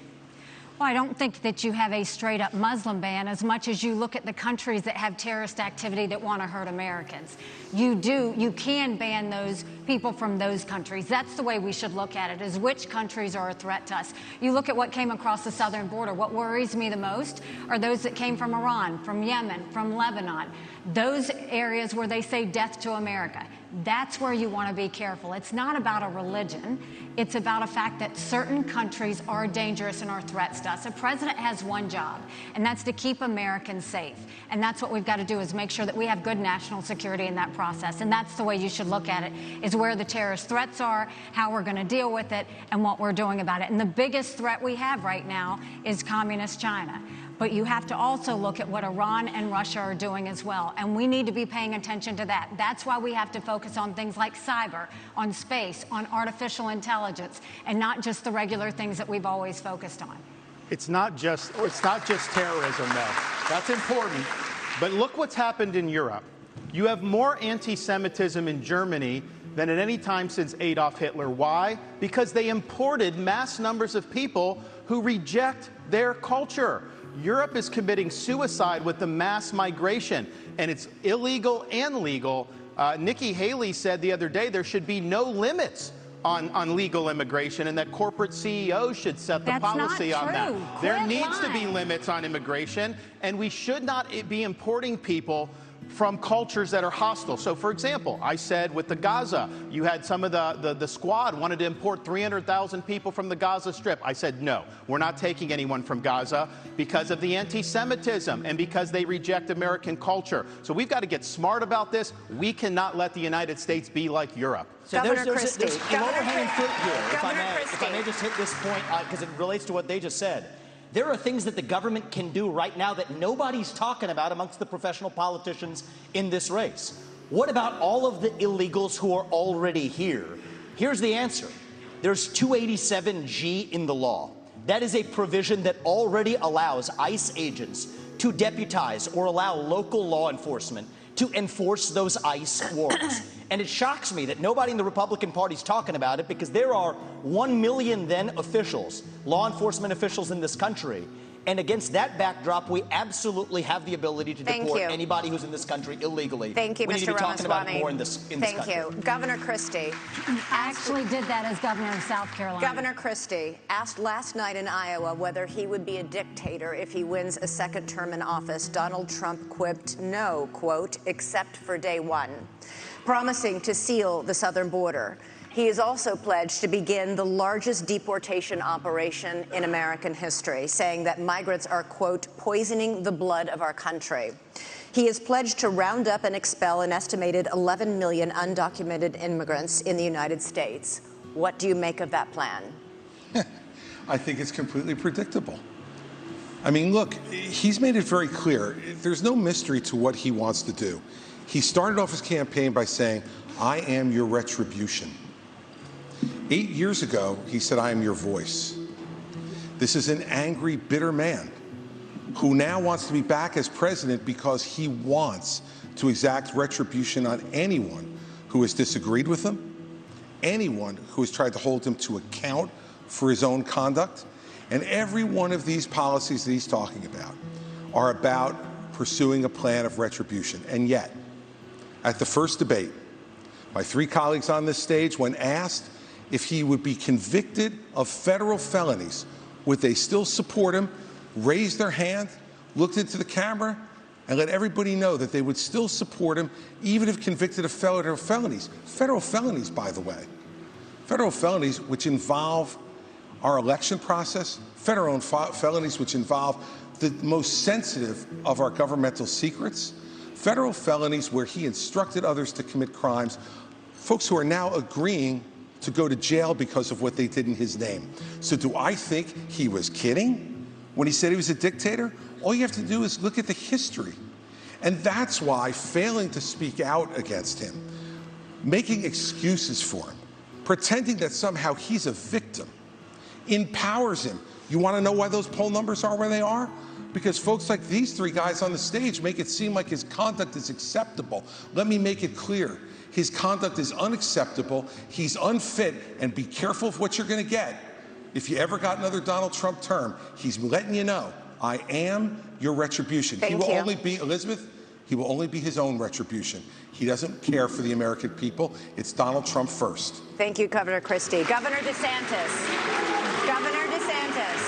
Well, I don't think that you have a straight-up Muslim ban as much as you look at the countries that have terrorist activity that want to hurt Americans. You can ban those people from those countries. That's the way we should look at it, is which countries are a threat to us. You look at what came across the southern border. What worries me the most are those that came from Iran, from Yemen, from Lebanon, those areas where they say death to America. That's where you want to be careful. It's not about a religion. It's about a fact that certain countries are dangerous and are threats to us. A president has one job, and that's to keep Americans safe. And that's what we've got to do, is make sure that we have good national security in that process. And that's the way you should look at it, is where the terrorist threats are, how we're going to deal with it, and what we're doing about it. And the biggest threat we have right now is communist China. But you have to also look at what Iran and Russia are doing as well. And we need to be paying attention to that. That's why we have to focus on things like cyber, on space, on artificial intelligence, and not just the regular things that we've always focused on. It's not just terrorism, though. That's important. But look what's happened in Europe. You have more anti-Semitism in Germany than at any time since Adolf Hitler. Why? Because they imported mass numbers of people who reject their culture. Europe is committing suicide with the mass migration, and it's illegal and legal. Nikki Haley said the other day there should be no limits on legal immigration, and that corporate CEOs should set the policy on that. There needs to be limits on immigration, and we should not be importing people from cultures that are hostile. So, for example, I said with the Gaza, you had some of the squad wanted to import 300,000 people from the Gaza Strip. I said, no, we're not taking anyone from Gaza because of the anti-Semitism and because they reject American culture. So we've got to get smart about this. We cannot let the United States be like Europe. So Governor there's Christie. a low-hanging fruit here, if I may just hit this point, because it relates to what they just said. There are things that the government can do right now that nobody's talking about amongst the professional politicians in this race. What about all of the illegals who are already here? Here's the answer. There's 287G in the law. That is a provision that already allows ICE agents to deputize or allow local law enforcement to enforce those ICE warrants. And it shocks me that nobody in the Republican Party is talking about it, because there are 1 million then officials, law enforcement officials in this country. And against that backdrop, we absolutely have the ability to deport anybody who's in this country illegally. Thank you, Mr. Ramaswamy. We need to be talking about it more in this country. Thank you. Governor Christie. I actually did that as governor of South Carolina. Governor Christie asked last night in Iowa whether he would be a dictator if he wins a second term in office. Donald Trump quipped, no, quote, except for day one, promising to seal the southern border. He has also pledged to begin the largest deportation operation in American history, saying that migrants are, quote, poisoning the blood of our country. He has pledged to round up and expel an estimated 11 million undocumented immigrants in the United States. What do you make of that plan? I think it's completely predictable. I mean, look, he's made it very clear. There's no mystery to what he wants to do. He started off his campaign by saying, I am your retribution. 8 years ago, he said, I am your voice. This is an angry, bitter man who now wants to be back as president because he wants to exact retribution on anyone who has disagreed with him, anyone who has tried to hold him to account for his own conduct. And every one of these policies that he's talking about are about pursuing a plan of retribution. And yet, at the first debate, my three colleagues on this stage, when asked if he would be convicted of federal felonies, would they still support him, raised their hand, looked into the camera, and let everybody know that they would still support him even if convicted of federal felonies. Federal felonies, by the way. Federal felonies which involve our election process, federal felonies which involve the most sensitive of our governmental secrets, federal felonies where he instructed others to commit crimes, folks who are now agreeing to go to jail because of what they did in his name. So do I think he was kidding when he said he was a dictator? All you have to do is look at the history. And that's why failing to speak out against him, making excuses for him, pretending that somehow he's a victim, empowers him. You want to know why those poll numbers are where they are? Because folks like these three guys on the stage make it seem like his conduct is acceptable. Let me make it clear. His conduct is unacceptable. He's unfit, and be careful of what you're going to get if you ever got another Donald Trump term, he's letting you know, I am your retribution. He will only be, Elizabeth, he will only be his own retribution. He doesn't care for the American people. It's Donald Trump first. Thank you, Governor Christie. Governor DeSantis. Governor DeSantis.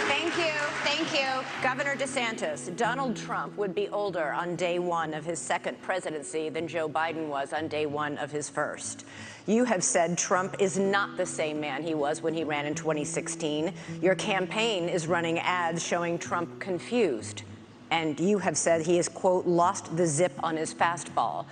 Thank you. Thank you. Governor DeSantis. Donald Trump would be older on day one of his second presidency than Joe Biden was on day one of his first. You have said Trump is not the same man he was when he ran in 2016. Your campaign is running ads showing Trump confused. And you have said he has, quote, lost the zip on his fastball.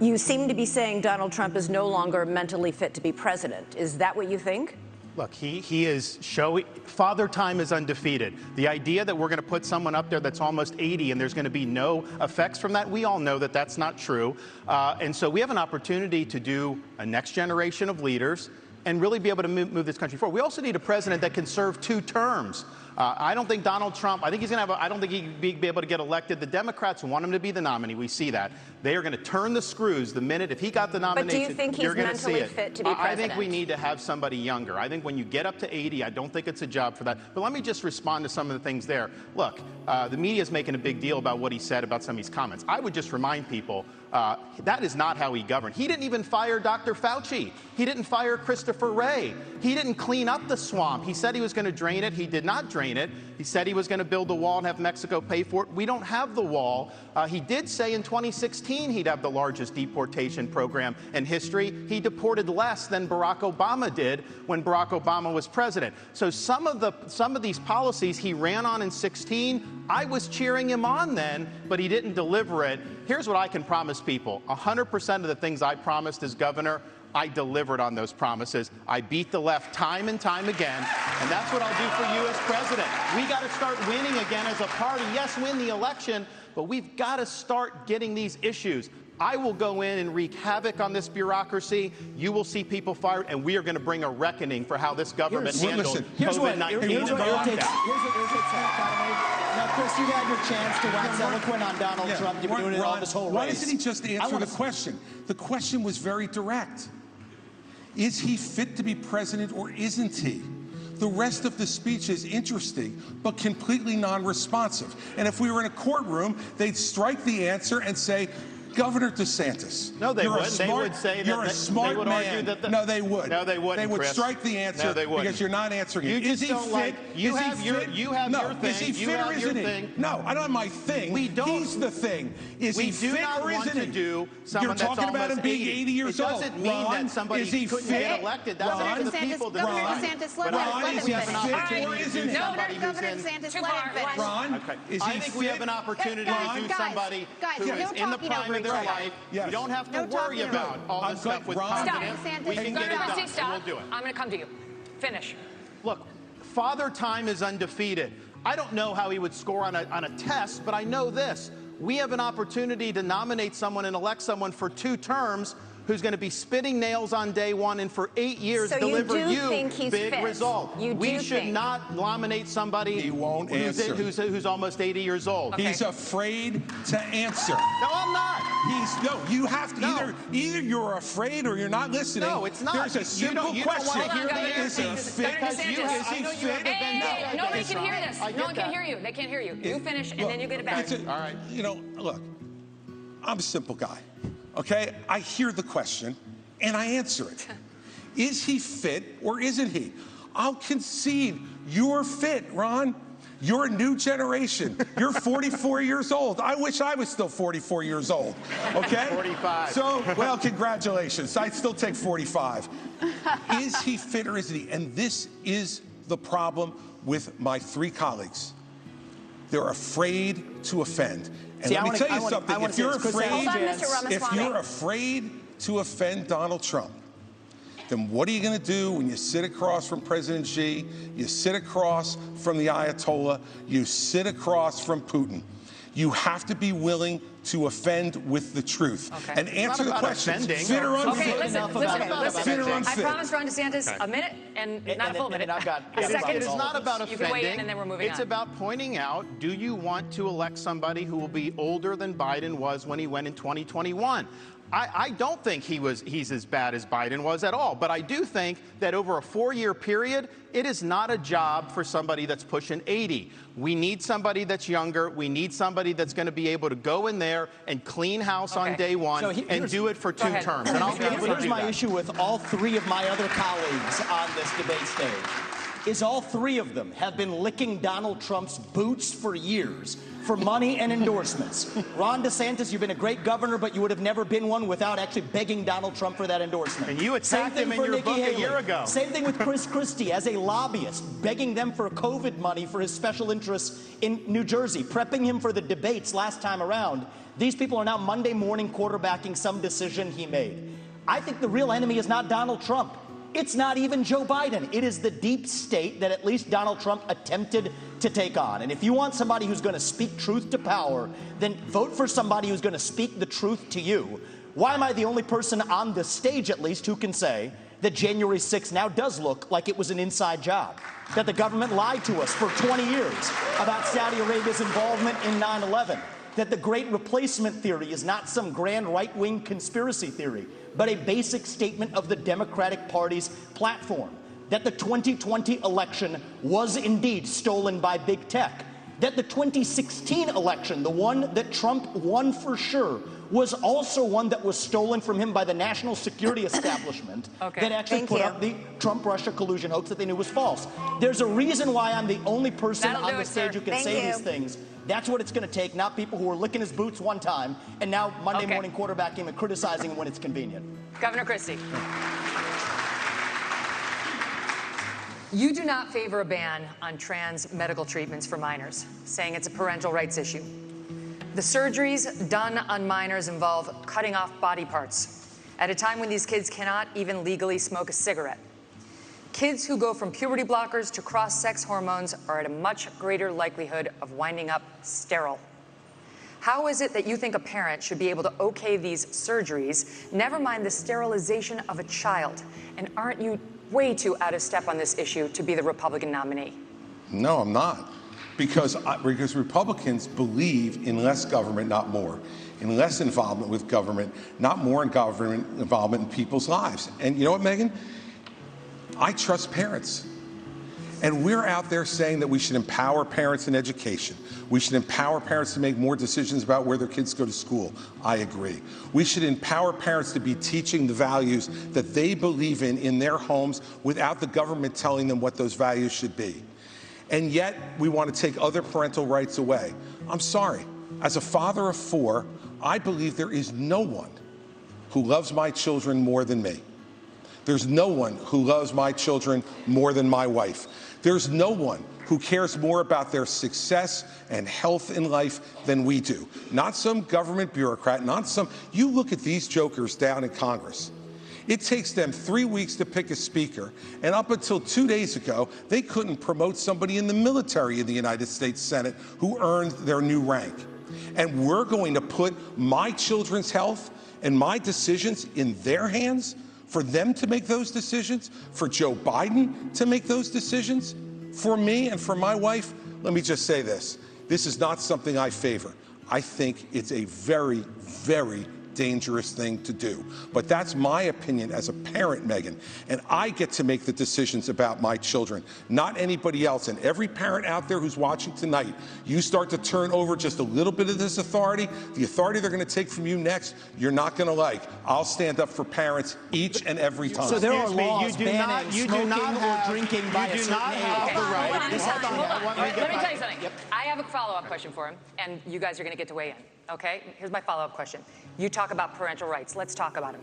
You seem to be saying Donald Trump is no longer mentally fit to be president. Is that what you think? Look, he is showing, Father Time is undefeated. The idea that we're going to put someone up there that's almost 80 and there's going to be no effects from that, we all know that that's not true. And so we have an opportunity to do a next generation of leaders and really be able to move this country forward. We also need a president that can serve 2 terms. I don't think Donald Trump, I think he's going to have, I don't think he'd be able to get elected. The Democrats want him to be the nominee. We see that. They are going to turn the screws the minute, if he got the nomination, but do you think he's mentally fit to be president? I think we need to have somebody younger. I think when you get up to 80, I don't think it's a job for that. But let me just respond to some of the things there. Look, the media is making a big deal about what he said about some of these comments. I would just remind people that is not how he governed. He didn't even fire Dr. Fauci. He didn't fire Christopher Wray. He didn't clean up the swamp. He said he was going to drain it. He did not drain it. He said he was going to build the wall and have Mexico pay for it. We don't have the wall. He did say in 2016 he'd have the largest deportation program in history. He deported less than Barack Obama did when Barack Obama was president. So some of these policies he ran on in 16, I was cheering him on then, but he didn't deliver it. Here's what I can promise people. 100% of the things I promised as governor, I delivered on those promises. I beat the left time and time again, and that's what I'll do for you as president. We got to start winning again as a party. Yes, win the election, but we've got to start getting these issues. I will go in and wreak havoc on this bureaucracy. You will see people fired, and we are going to bring a reckoning for how this government handled COVID-19. Now, Chris, you've had your chance to wax eloquent on Donald Trump. You've been doing it all this whole race. Why doesn't he just answer the question? The question was very direct. Is he fit to be president or isn't he? The rest of the speech is interesting, but completely non-responsive. And if we were in a courtroom, they'd strike the answer and say, Governor DeSantis. No, they wouldn't. They would say that you're a smart they would man. argue that No, they would. No, they wouldn't. They would Chris. strike the answer because you're not answering it. You Is he fit? You have your thing. Is he fit or isn't he? No, I don't have my thing. We don't. He's the thing. Is he fit or isn't he? You're talking about him being 80 years old. It doesn't mean that somebody couldn't get elected. That's up to the people. Governor DeSantis, let him finish. Or isn't he? Governor DeSantis, let him finish. Ron, is he I think we have an opportunity to do somebody who is in the prime of their life. We don't have to worry about all this stuff with confidence. We can get it done, and we'll do it. I'm going to come to you. Finish. Look, Father Time is undefeated. I don't know how he would score on a test, but I know this. We have an opportunity to nominate someone and elect someone for 2 terms who's going to be spitting nails on day one and for 8 years deliver big result. We should not nominate somebody who's almost 80 years old. Okay. He's afraid to answer. No, I'm not. You have to either you're afraid or you're not listening. No, it's not. There's a simple question. Is he fit? Nobody can hear this. No one can hear you. They can't hear you. You finish and then you get it back. All right. Look, I'm a simple guy. Okay, I hear the question, and I answer it. Is he fit or isn't he? I'll concede you're fit, Ron. You're a new generation. You're 44 years old. I wish I was still 44 years old, okay? 45. So, well, congratulations. I'd still take 45. Is he fit or isn't he? And this is the problem with my 3 colleagues. They're afraid to offend. And let me tell you something. If you're afraid to offend Donald Trump, then what are you going to do when you sit across from President Xi, you sit across from the Ayatollah, you sit across from Putin? You have to be willing to offend with the truth. Okay. And answer the question. Fit or unfit? Okay, listen. Fit or unfit? I promised Ron DeSantis a minute and not a full minute. I've got a second. It is not about You can weigh in offending. and then we're moving It's on. about pointing out, do you want to elect somebody who will be older than Biden was when he went in 2021? I don't think he's as bad as Biden was at all, but I do think that over a 4-year period, it is not a job for somebody that's pushing 80. We need somebody that's younger. We need somebody that's going to be able to go in there and clean house on day one and do it for 2 terms. And I'll be able to Here's do my that. issue with all 3 of my other colleagues on this debate stage, is all 3 of them have been licking Donald Trump's boots for years for money and endorsements. Ron DeSantis, you've been a great governor, but you would have never been one without actually begging Donald Trump for that endorsement. And you attacked him in your book a year ago. Same thing with Christie as a lobbyist, begging them for COVID money for his special interests in New Jersey, prepping him for the debates last time around. These people are now Monday morning quarterbacking some decision he made. I think the real enemy is not Donald Trump. It's not even Joe Biden. It is the deep state that at least Donald Trump attempted to take on. And if you want somebody who's going to speak truth to power, then vote for somebody who's going to speak the truth to you. Why am I the only person on the stage, at least, who can say that January 6th now does look like it was an inside job? That the government lied to us for 20 years about Saudi Arabia's involvement in 9/11? That the Great Replacement theory is not some grand right-wing conspiracy theory, but a basic statement of the Democratic Party's platform. That the 2020 election was indeed stolen by big tech. That the 2016 election, the one that Trump won for sure, was also one that was stolen from him by the national security establishment that actually put up the Trump-Russia collusion hoax that they knew was false. There's a reason why I'm the only person on the stage who can say these things. That's what it's going to take, not people who were licking his boots one time and now Monday morning quarterbacking him and criticizing him when it's convenient. Governor Christie. You do not favor a ban on trans medical treatments for minors, saying it's a parental rights issue. The surgeries done on minors involve cutting off body parts at a time when these kids cannot even legally smoke a cigarette. Kids who go from puberty blockers to cross-sex hormones are at a much greater likelihood of winding up sterile. How is it that you think a parent should be able to okay these surgeries, never mind the sterilization of a child? And aren't you way too out of step on this issue to be the Republican nominee? No, I'm not. Because Republicans believe in less government, not more. In less involvement with government, not more in government involvement in people's lives. And you know what, Megan? I trust parents. And we're out there saying that we should empower parents in education. We should empower parents to make more decisions about where their kids go to school. I agree. We should empower parents to be teaching the values that they believe in their homes without the government telling them what those values should be. And yet we want to take other parental rights away. I'm sorry. As a father of 4, I believe there is no one who loves my children more than me. There's no one who loves my children more than my wife. There's no one who cares more about their success and health in life than we do. Not some government bureaucrat, not some. You look at these jokers down in Congress. It takes them 3 weeks to pick a speaker, and up until 2 days ago, they couldn't promote somebody in the military in the United States Senate who earned their new rank. And we're going to put my children's health and my decisions in their hands for them to make those decisions, for Joe Biden to make those decisions, for me and for my wife. Let me just say this. This is not something I favor. I think it's a very, very dangerous thing to do. But that's my opinion as a parent, Megan. And I get to make the decisions about my children, not anybody else. And every parent out there who's watching tonight, you start to turn over just a little bit of this authority, the authority they're going to take from you next, you're not going to like. I'll stand up for parents each and every time. So there are laws banning smoking or drinking by a certain age. Let me tell you something. I have a follow-up question for him, and you guys are going to get to weigh in. Okay, here's my follow-up question. You talk about parental rights. Let's talk about them.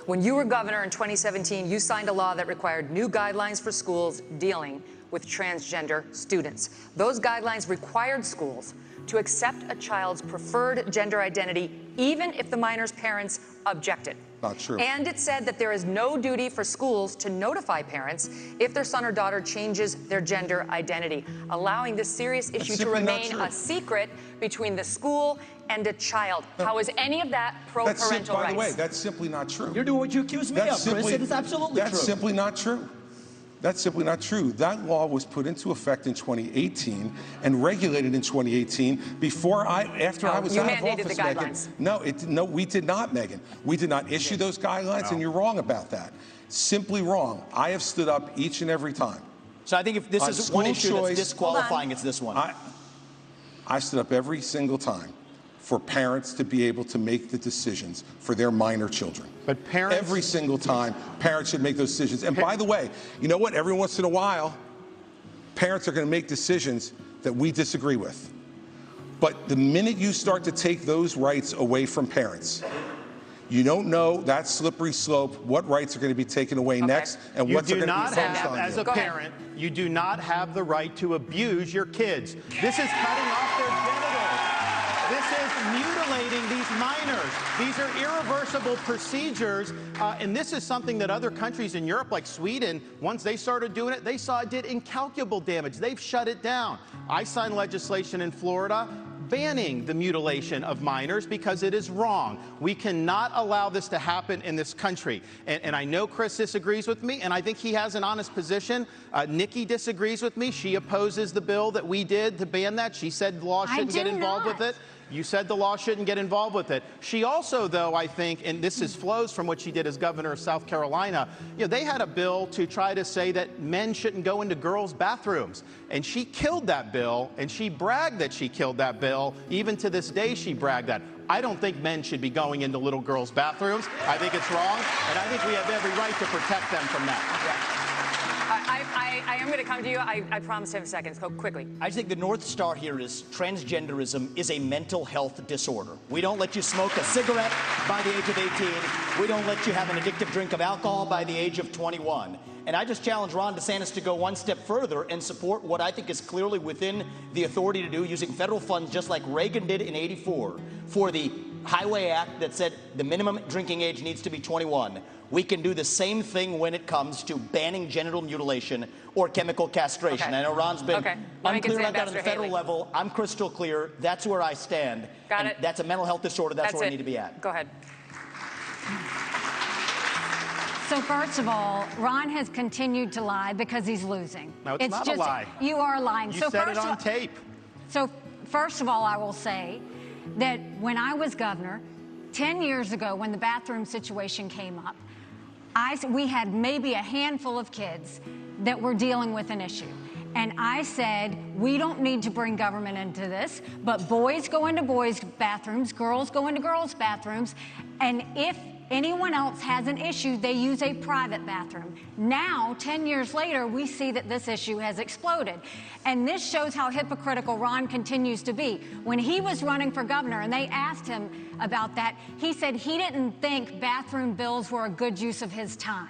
When you were governor in 2017, you signed a law that required new guidelines for schools dealing with transgender students. Those guidelines required schools to accept a child's preferred gender identity, even if the minor's parents objected. Not true. And it said that there is no duty for schools to notify parents if their son or daughter changes their gender identity, allowing this serious issue to remain a secret between the school and a child. How is any of that pro-parental rights? By the way, that's simply not true. You're doing what you accuse me of, Chris. It is absolutely true. That's simply not true. That's simply not true. That law was put into effect in 2018 and regulated in 2018 after I was out of office, the guidelines. Megan. No, we did not, Megan. We did not issue those guidelines, and you're wrong about that. Simply wrong. I have stood up each and every time. So I think if this is one issue that's disqualifying, it's this one. I stood up every single time for parents to be able to make the decisions for their minor children. But parents... Every single time, parents should make those decisions. And by the way, you know what? Every once in a while, parents are going to make decisions that we disagree with. But the minute you start to take those rights away from parents, you don't know that slippery slope, what rights are going to be taken away next, and what's going to be forced on you. As a parent, you do not have the right to abuse your kids. This is cutting off their genitals. This is mutilating these minors. These are irreversible procedures, and this is something that other countries in Europe, like Sweden, once they started doing it, they saw it did incalculable damage. They've shut it down. I signed legislation in Florida banning the mutilation of minors because it is wrong. We cannot allow this to happen in this country. And I know Chris disagrees with me, and I think he has an honest position. Nikki disagrees with me. She opposes the bill that we did to ban that. She said the law shouldn't get involved with it. You said the law shouldn't get involved with it. She also, though, I think, and this flows from what she did as governor of South Carolina, they had a bill to try to say that men shouldn't go into girls' bathrooms. And she killed that bill, and she bragged that she killed that bill. Even to this day, she bragged that. I don't think men should be going into little girls' bathrooms. I think it's wrong, and I think we have every right to protect them from that. I am going to come to you. I promise 10 seconds. Go quickly. I think the North Star here is transgenderism is a mental health disorder. We don't let you smoke a cigarette by the age of 18. We don't let you have an addictive drink of alcohol by the age of 21. And I just challenge Ron DeSantis to go one step further and support what I think is clearly within the authority to do, using federal funds just like Reagan did in '84 for the Highway Act that said the minimum drinking age needs to be 21. We can do the same thing when it comes to banning genital mutilation or chemical castration. Okay. I know Ron's been unclear about that on the federal Haley. level. I'm crystal clear. That's where I stand. Got it. That's a mental health disorder. That's where we need to be at. Go ahead. So first of all, Ron has continued to lie because he's losing. No, it's not a lie. You are lying. You said it on tape. So first of all, I will say that when I was governor, 10 years ago, when the bathroom situation came up, we had maybe a handful of kids that were dealing with an issue. And I said, we don't need to bring government into this, but boys go into boys' bathrooms, girls go into girls' bathrooms, and if anyone else has an issue, they use a private bathroom. Now, 10 years later, we see that this issue has exploded. And this shows how hypocritical Ron continues to be. When he was running for governor and they asked him about that, he said he didn't think bathroom bills were a good use of his time.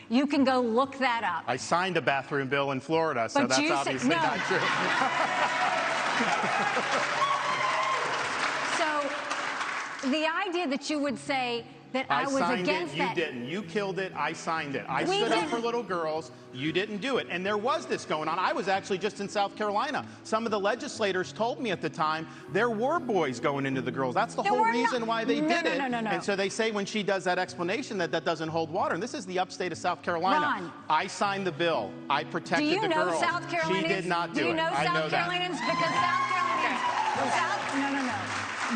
You can go look that up. I signed a bathroom bill in Florida, so that's obviously not true. So the idea that you would say that I was against that. You didn't. You killed it. I signed it. I stood up for little girls. You didn't do it. And there was this going on. I was actually just in South Carolina. Some of the legislators told me at the time there were boys going into the girls. That's the whole reason why they did it. No. And so they say when she does that explanation that doesn't hold water. And this is the upstate of South Carolina. Ron, I signed the bill. I protected the girls. Do you know South Carolinians? She did not do it. Do you know South Carolinians? Because South Carolinians, no.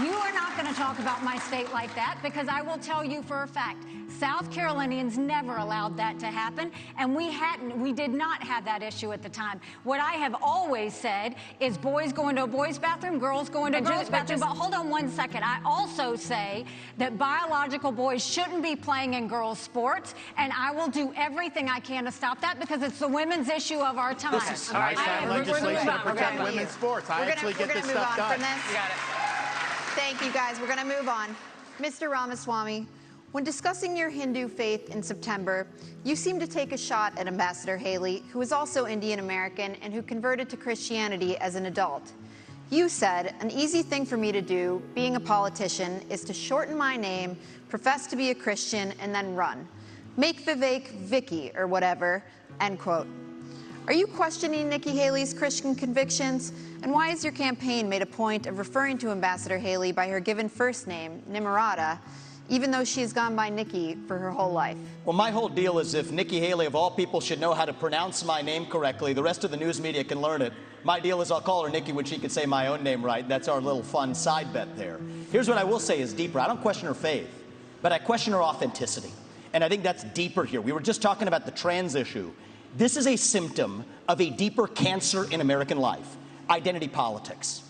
You are not going to talk about my state like that, because I will tell you for a fact, South Carolinians never allowed that to happen, and we did not have that issue at the time. What I have always said is boys go into a boys' bathroom, girls go into a girls' bathroom. But hold on one second. I also say that biological boys shouldn't be playing in girls' sports, and I will do everything I can to stop that because it's the women's issue of our time. I signed legislation to protect women's sports. I actually get this stuff done. You got it. Thank you, guys. We're going to move on. Mr. Ramaswamy, when discussing your Hindu faith in September, you seemed to take a shot at Ambassador Haley, who is also Indian American and who converted to Christianity as an adult. You said, an easy thing for me to do, being a politician, is to shorten my name, profess to be a Christian, and then run. Make Vivek Vicky or whatever, end quote. Are you questioning Nikki Haley's Christian convictions? And why has your campaign made a point of referring to Ambassador Haley by her given first name, Nimarata, even though she has gone by Nikki for her whole life? Well, my whole deal is if Nikki Haley, of all people, should know how to pronounce my name correctly, the rest of the news media can learn it. My deal is I'll call her Nikki when she can say my own name right. That's our little fun side bet there. Here's what I will say is deeper. I don't question her faith, but I question her authenticity. And I think that's deeper here. We were just talking about the trans issue. This is a symptom of a deeper cancer in American life, identity politics.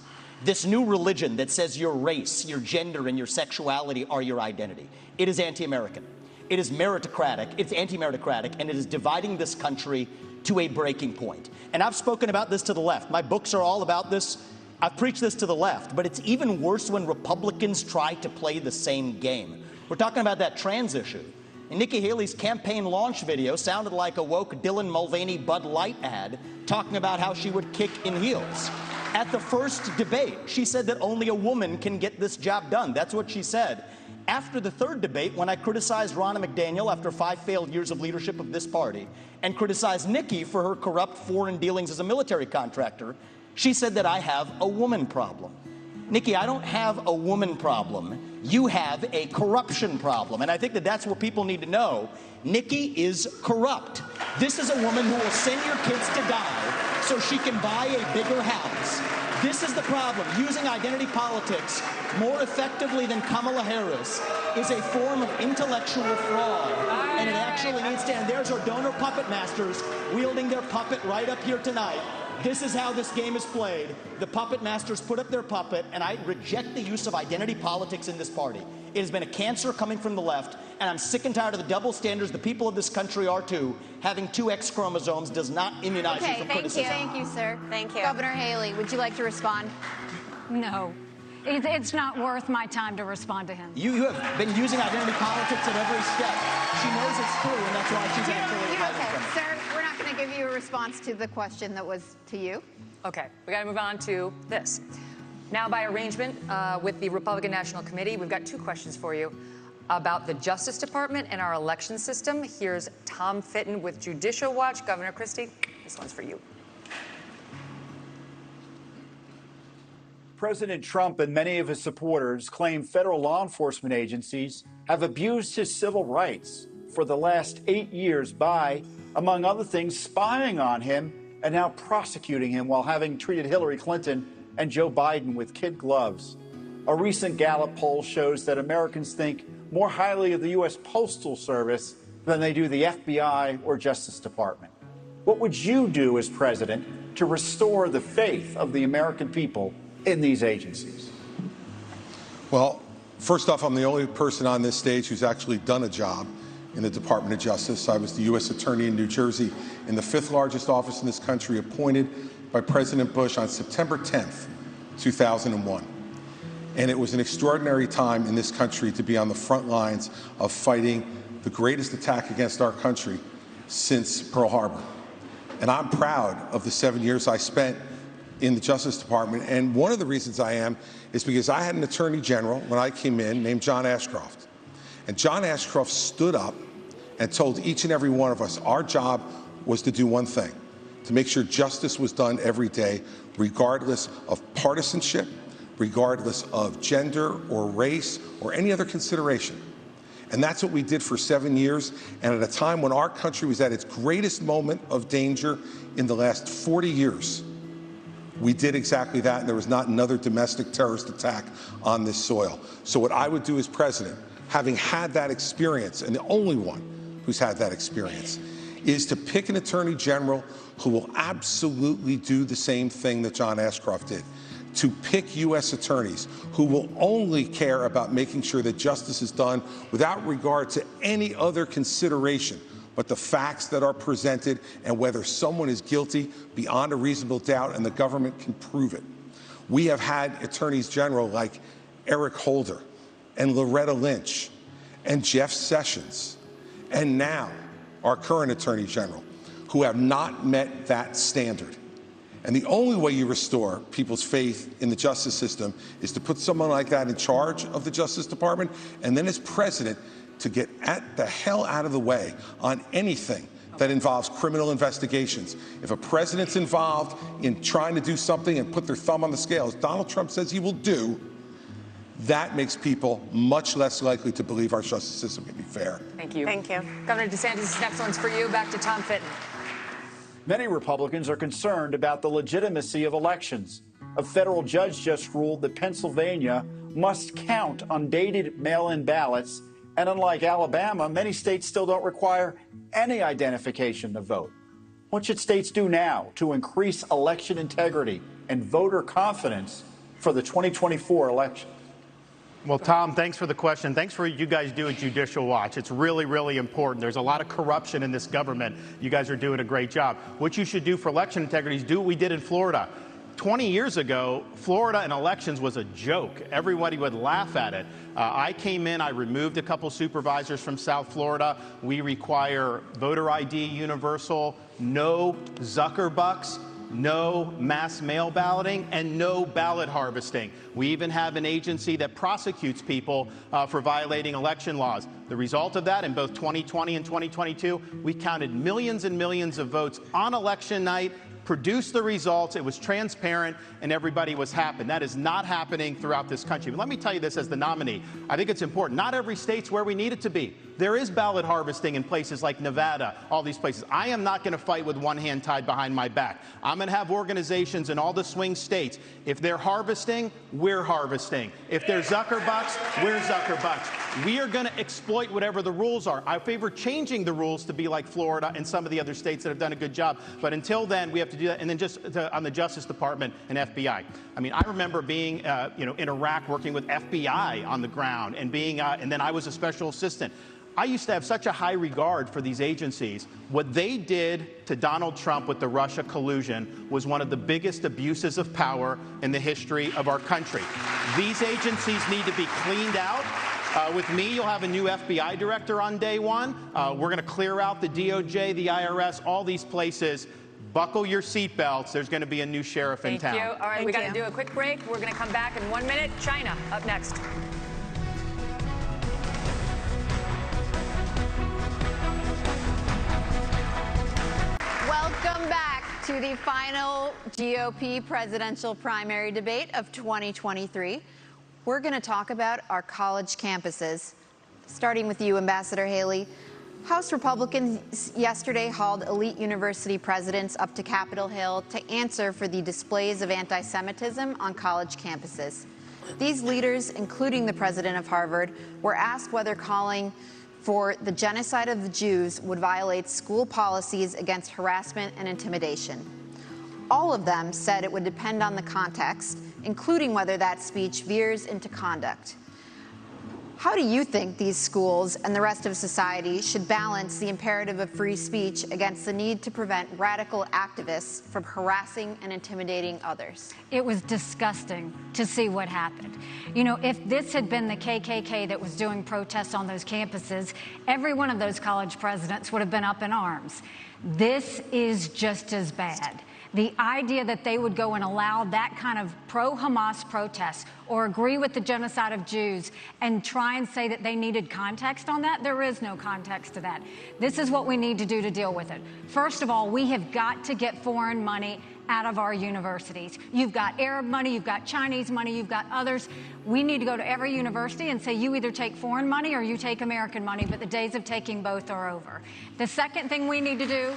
This new religion that says your race, your gender, and your sexuality are your identity. It is anti-American. It is meritocratic. It's anti-meritocratic, and it is dividing this country to a breaking point. And I've spoken about this to the left. My books are all about this. I've preached this to the left, but it's even worse when Republicans try to play the same game. We're talking about that trans issue. And Nikki Haley's campaign launch video sounded like a woke Dylan Mulvaney Bud Light ad talking about how she would kick in heels. At the first debate, she said that only a woman can get this job done. That's what she said. After the third debate, when I criticized Ronna McDaniel after 5 failed years of leadership of this party and criticized Nikki for her corrupt foreign dealings as a military contractor, she said that I have a woman problem. Nikki, I don't have a woman problem. You have a corruption problem. And I think that that's what people need to know. Nikki is corrupt. This is a woman who will send your kids to die so she can buy a bigger house. This is the problem. Using identity politics more effectively than Kamala Harris is a form of intellectual fraud. And it actually needs to end. There's our donor puppet masters wielding their puppet right up here tonight. This is how this game is played. The puppet masters put up their puppet, and I reject the use of identity politics in this party. It has been a cancer coming from the left, and I'm sick and tired of the double standards the people of this country are too. Having 2 X chromosomes does not immunize you from criticism. Thank you, sir. Thank you. Governor Haley, would you like to respond? No. It's not worth my time to respond to him. You have been using identity politics at every step. She knows it's true, and that's why she's actually hiding from it. Sir, we're not going to give you a response to the question that was to you. Okay, we got to move on to this. Now, by arrangement with the Republican National Committee, we've got 2 questions for you about the Justice Department and our election system. Here's Tom Fitton with Judicial Watch. Governor Christie, this one's for you. President Trump and many of his supporters claim federal law enforcement agencies have abused his civil rights for the last 8 years by, among other things, spying on him and now prosecuting him while having treated Hillary Clinton and Joe Biden with kid gloves. A recent Gallup poll shows that Americans think more highly of the U.S. Postal Service than they do the FBI or Justice Department. What would you do as president to restore the faith of the American people in these agencies? Well, first off, I'm the only person on this stage who's actually done a job in the Department of Justice. I was the U.S. Attorney in New Jersey in the 5th largest office in this country, appointed by President Bush on September 10th, 2001. And it was an extraordinary time in this country to be on the front lines of fighting the greatest attack against our country since Pearl Harbor. And I'm proud of the 7 years I spent in the Justice Department. And one of the reasons I am is because I had an Attorney General when I came in named John Ashcroft. And John Ashcroft stood up and told each and every one of us our job was to do one thing, to make sure justice was done every day, regardless of partisanship, regardless of gender or race or any other consideration. And that's what we did for 7 years. And at a time when our country was at its greatest moment of danger in the last 40 years, we did exactly that, and there was not another domestic terrorist attack on this soil. So what I would do as president, having had that experience, and the only one who's had that experience, is to pick an attorney general who will absolutely do the same thing that John Ashcroft did, to pick U.S. attorneys who will only care about making sure that justice is done without regard to any other consideration but the facts that are presented and whether someone is guilty beyond a reasonable doubt and the government can prove it. We have had attorneys general like Eric Holder and Loretta Lynch and Jeff Sessions, and now our current attorney general, who have not met that standard. And the only way you restore people's faith in the justice system is to put someone like that in charge of the Justice Department, and then as president, to get the hell out of the way on anything that involves criminal investigations. If a president's involved in trying to do something and put their thumb on the scale, as Donald Trump says he will do, that makes people much less likely to believe our justice system can be fair. Thank you. Thank you. Governor DeSantis, this next one's for you. Back to Tom Fitton. Many Republicans are concerned about the legitimacy of elections. A federal judge just ruled that Pennsylvania must count undated mail-in ballots, and unlike Alabama, many states still don't require any identification to vote. What should states do now to increase election integrity and voter confidence for the 2024 election? Well, Tom, thanks for the question. Thanks for what you guys do at Judicial Watch. It's really, really important. There's a lot of corruption in this government. You guys are doing a great job. What you should do for election integrity is do what we did in Florida. 20 years ago, Florida and elections was a joke. Everybody would laugh at it. I came in, I removed a couple supervisors from South Florida. We require voter ID universal, no Zuckerbucks, no mass mail balloting, and no ballot harvesting. We even have an agency that prosecutes people for violating election laws. The result of that, in both 2020 and 2022, we counted millions and millions of votes on election night, produced the results, it was transparent, and everybody was happy. That is not happening throughout this country. But let me tell you this as the nominee. I think it's important. Not every state's where we need it to be. There is ballot harvesting in places like Nevada, all these places. I am not going to fight with one hand tied behind my back. I'm going to have organizations in all the swing states. If they're harvesting, we're harvesting. If they're Zuckerbucks, we're Zuckerbucks. We are going to exploit whatever the rules are. I favor changing the rules to be like Florida and some of the other states that have done a good job. But until then, we have to do that. And then just on the Justice Department and FBI. I mean, I remember being, in Iraq working with FBI on the ground and being, and then I was a special assistant. I used to have such a high regard for these agencies. What they did to Donald Trump with the Russia collusion was one of the biggest abuses of power in the history of our country. These agencies need to be cleaned out. With me, you'll have a new FBI director on day one. We're going to clear out the DOJ, the IRS, all these places. Buckle your seatbelts. There's going to be a new sheriff in town. Thank you. All right, we got to do a quick break. We're going to come back in 1 minute. China up next. Welcome back to the final GOP presidential primary debate of 2023. We're going to talk about our college campuses. Starting with you, Ambassador Haley. House Republicans yesterday hauled elite university presidents up to Capitol Hill to answer for the displays of anti-Semitism on college campuses. These leaders, including the president of Harvard, were asked whether calling for the genocide of the Jews would violate school policies against harassment and intimidation. All of them said it would depend on the context, including whether that speech veers into conduct. How do you think these schools and the rest of society should balance the imperative of free speech against the need to prevent radical activists from harassing and intimidating others? It was disgusting to see what happened. You know, if this had been the KKK that was doing protests on those campuses, every one of those college presidents would have been up in arms. This is just as bad. The idea that they would go and allow that kind of pro-Hamas protest or agree with the genocide of Jews and try and say that they needed context on that, there is no context to that. This is what we need to do to deal with it. First of all, we have got to get foreign money out of our universities. You've got Arab money, you've got Chinese money, you've got others. We need to go to every university and say, you either take foreign money or you take American money, but the days of taking both are over. The second thing we need to do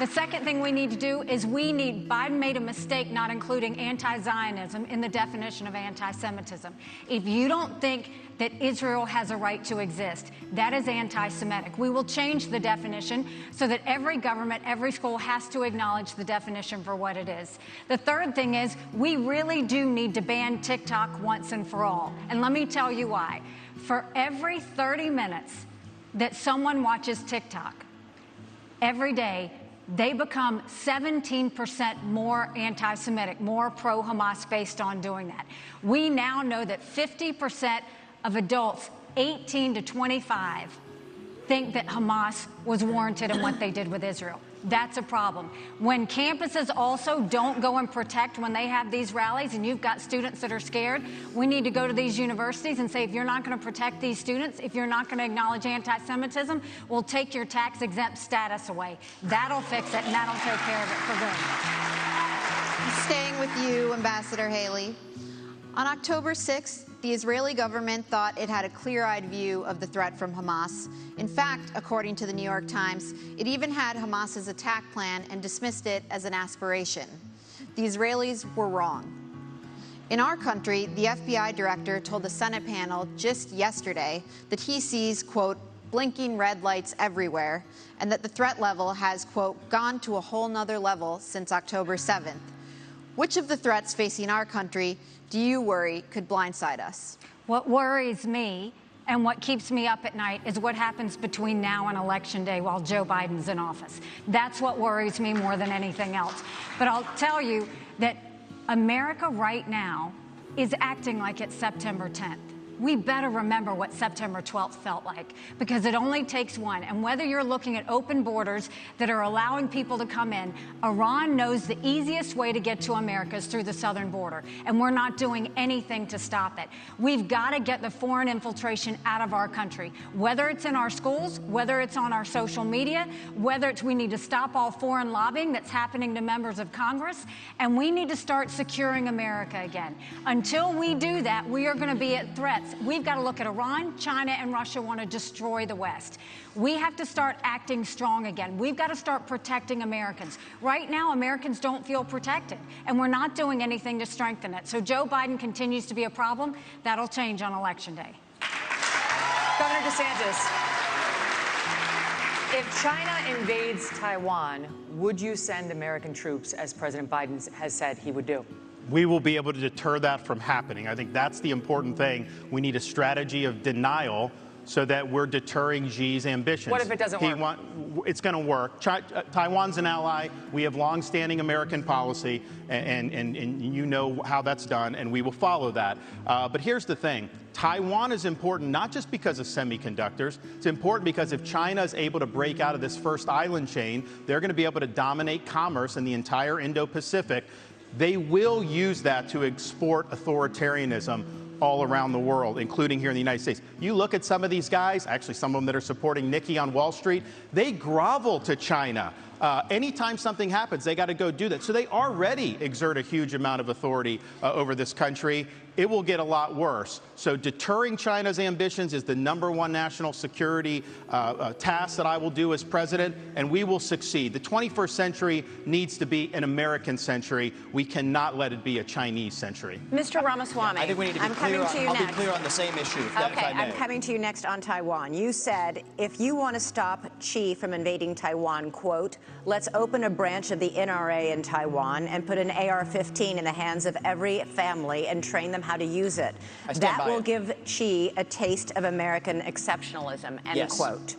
is Biden made a mistake not including anti-Zionism in the definition of anti-Semitism. If you don't think that Israel has a right to exist, that is anti-Semitic. We will change the definition so that every government, every school has to acknowledge the definition for what it is. The third thing is we really do need to ban TikTok once and for all. And let me tell you why. For every 30 minutes that someone watches TikTok every day, they become 17% more anti-Semitic, more pro-Hamas based on doing that. We now know that 50% of adults 18 to 25 think that Hamas was warranted in what they did with Israel. that's a problem. When campuses also don't go and protect when they have these rallies and you've got students that are scared, we need to go to these universities and say, if you're not going to protect these students, if you're not going to acknowledge anti-Semitism, we'll take your tax-exempt status away. That'll fix it, and that'll take care of it for good. Staying with you, Ambassador Haley. On October 6th, the Israeli government thought it had a clear-eyed view of the threat from Hamas. In fact, according to the New York Times, it even had Hamas's attack plan and dismissed it as an aspiration. The Israelis were wrong. In our country, the FBI director told the Senate panel just yesterday that he sees, quote, blinking red lights everywhere, and that the threat level has, quote, gone to a whole nother level since October 7th. Which of the threats facing our country do you worry could blindside us? What worries me and what keeps me up at night is what happens between now and Election Day while Joe Biden's in office. That's what worries me more than anything else. But I'll tell you that America right now is acting like it's September 10th. We better remember what September 12th felt like, because it only takes one. And whether you're looking at open borders that are allowing people to come in, Iran knows the easiest way to get to America is through the southern border, and we're not doing anything to stop it. We've got to get the foreign infiltration out of our country, whether it's in our schools, whether it's on our social media, whether it's we need to stop all foreign lobbying that's happening to members of Congress, and we need to start securing America again. Until we do that, we are going to be at threats. We've got to look at Iran, China, and Russia want to destroy the West. We have to start acting strong again. We've got to start protecting Americans. Right now, Americans don't feel protected, and we're not doing anything to strengthen it. So Joe Biden continues to be a problem. That'll change on Election Day. Governor DeSantis, if China invades Taiwan, would you send American troops, as President Biden has said he would do? We will be able to deter that from happening. I think that's the important thing. We need a strategy of denial so that we're deterring Xi's ambitions. What if it doesn't work? It's going to work. Taiwan's an ally. We have longstanding American policy, and you know how that's done, and we will follow that. But here's the thing. Taiwan is important not just because of semiconductors. It's important because if China is able to break out of this first island chain, they're going to be able to dominate commerce in the entire Indo-Pacific. They will use that to export authoritarianism all around the world, including here in the United States. You look at some of these guys, actually some of them that are supporting Nikki on Wall Street, they grovel to China. Anytime something happens, they got to go do that. So they already exert a huge amount of authority over this country. It will get a lot worse. So deterring China's ambitions is the #1 national security task that I will do as president, and we will succeed. The 21st century needs to be an American century. We cannot let it be a Chinese century. Mr. Ramaswamy, I think we need to be clear. I'll be clear on the same issue, if I may. I'm coming to you next on Taiwan. You said if you want to stop Xi from invading Taiwan, quote, let's open a branch of the NRA in Taiwan and put an AR-15 in the hands of every family and train them how to use it. That will give Xi a taste of American exceptionalism, end quote.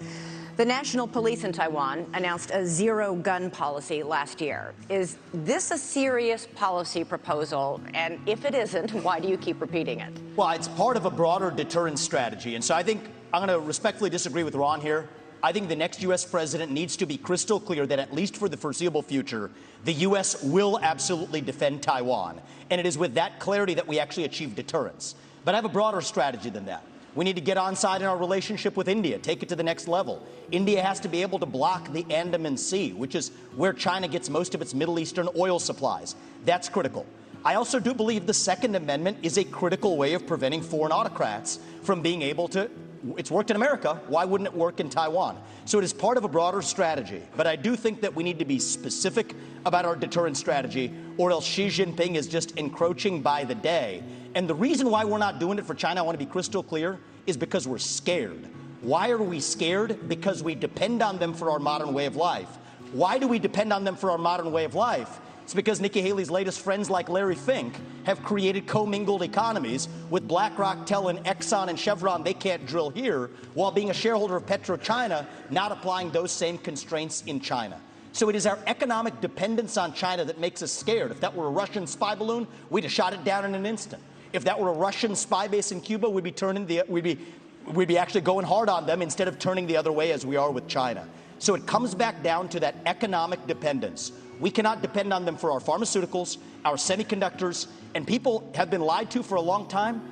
The National Police in Taiwan announced a zero-gun policy last year. Is this a serious policy proposal? And if it isn't, why do you keep repeating it? Well, it's part of a broader deterrence strategy. And so I think I'm going to respectfully disagree with Ron here. I think the next U.S. president needs to be crystal clear that at least for the foreseeable future, the U.S. will absolutely defend Taiwan. And it is with that clarity that we actually achieve deterrence. But I have a broader strategy than that. We need to get on side in our relationship with India, take it to the next level. India has to be able to block the Andaman Sea, which is where China gets most of its Middle Eastern oil supplies. That's critical. I also do believe the Second Amendment is a critical way of preventing foreign autocrats from being able to. It's worked in America. Why wouldn't it work in Taiwan? So it is part of a broader strategy. But I do think that we need to be specific about our deterrence strategy, or else Xi Jinping is just encroaching by the day. And the reason why we're not doing it for China, I want to be crystal clear, is because we're scared. Why are we scared? Because we depend on them for our modern way of life. Why do we depend on them for our modern way of life? It's because Nikki Haley's latest friends like Larry Fink have created commingled economies with BlackRock telling Exxon and Chevron they can't drill here, while being a shareholder of PetroChina, not applying those same constraints in China. So it is our economic dependence on China that makes us scared. If that were a Russian spy balloon, we'd have shot it down in an instant. If that were a Russian spy base in Cuba, we'd be actually going hard on them instead of turning the other way as we are with China. So it comes back down to that economic dependence. We cannot depend on them for our pharmaceuticals, our semiconductors, and people have been lied to for a long time.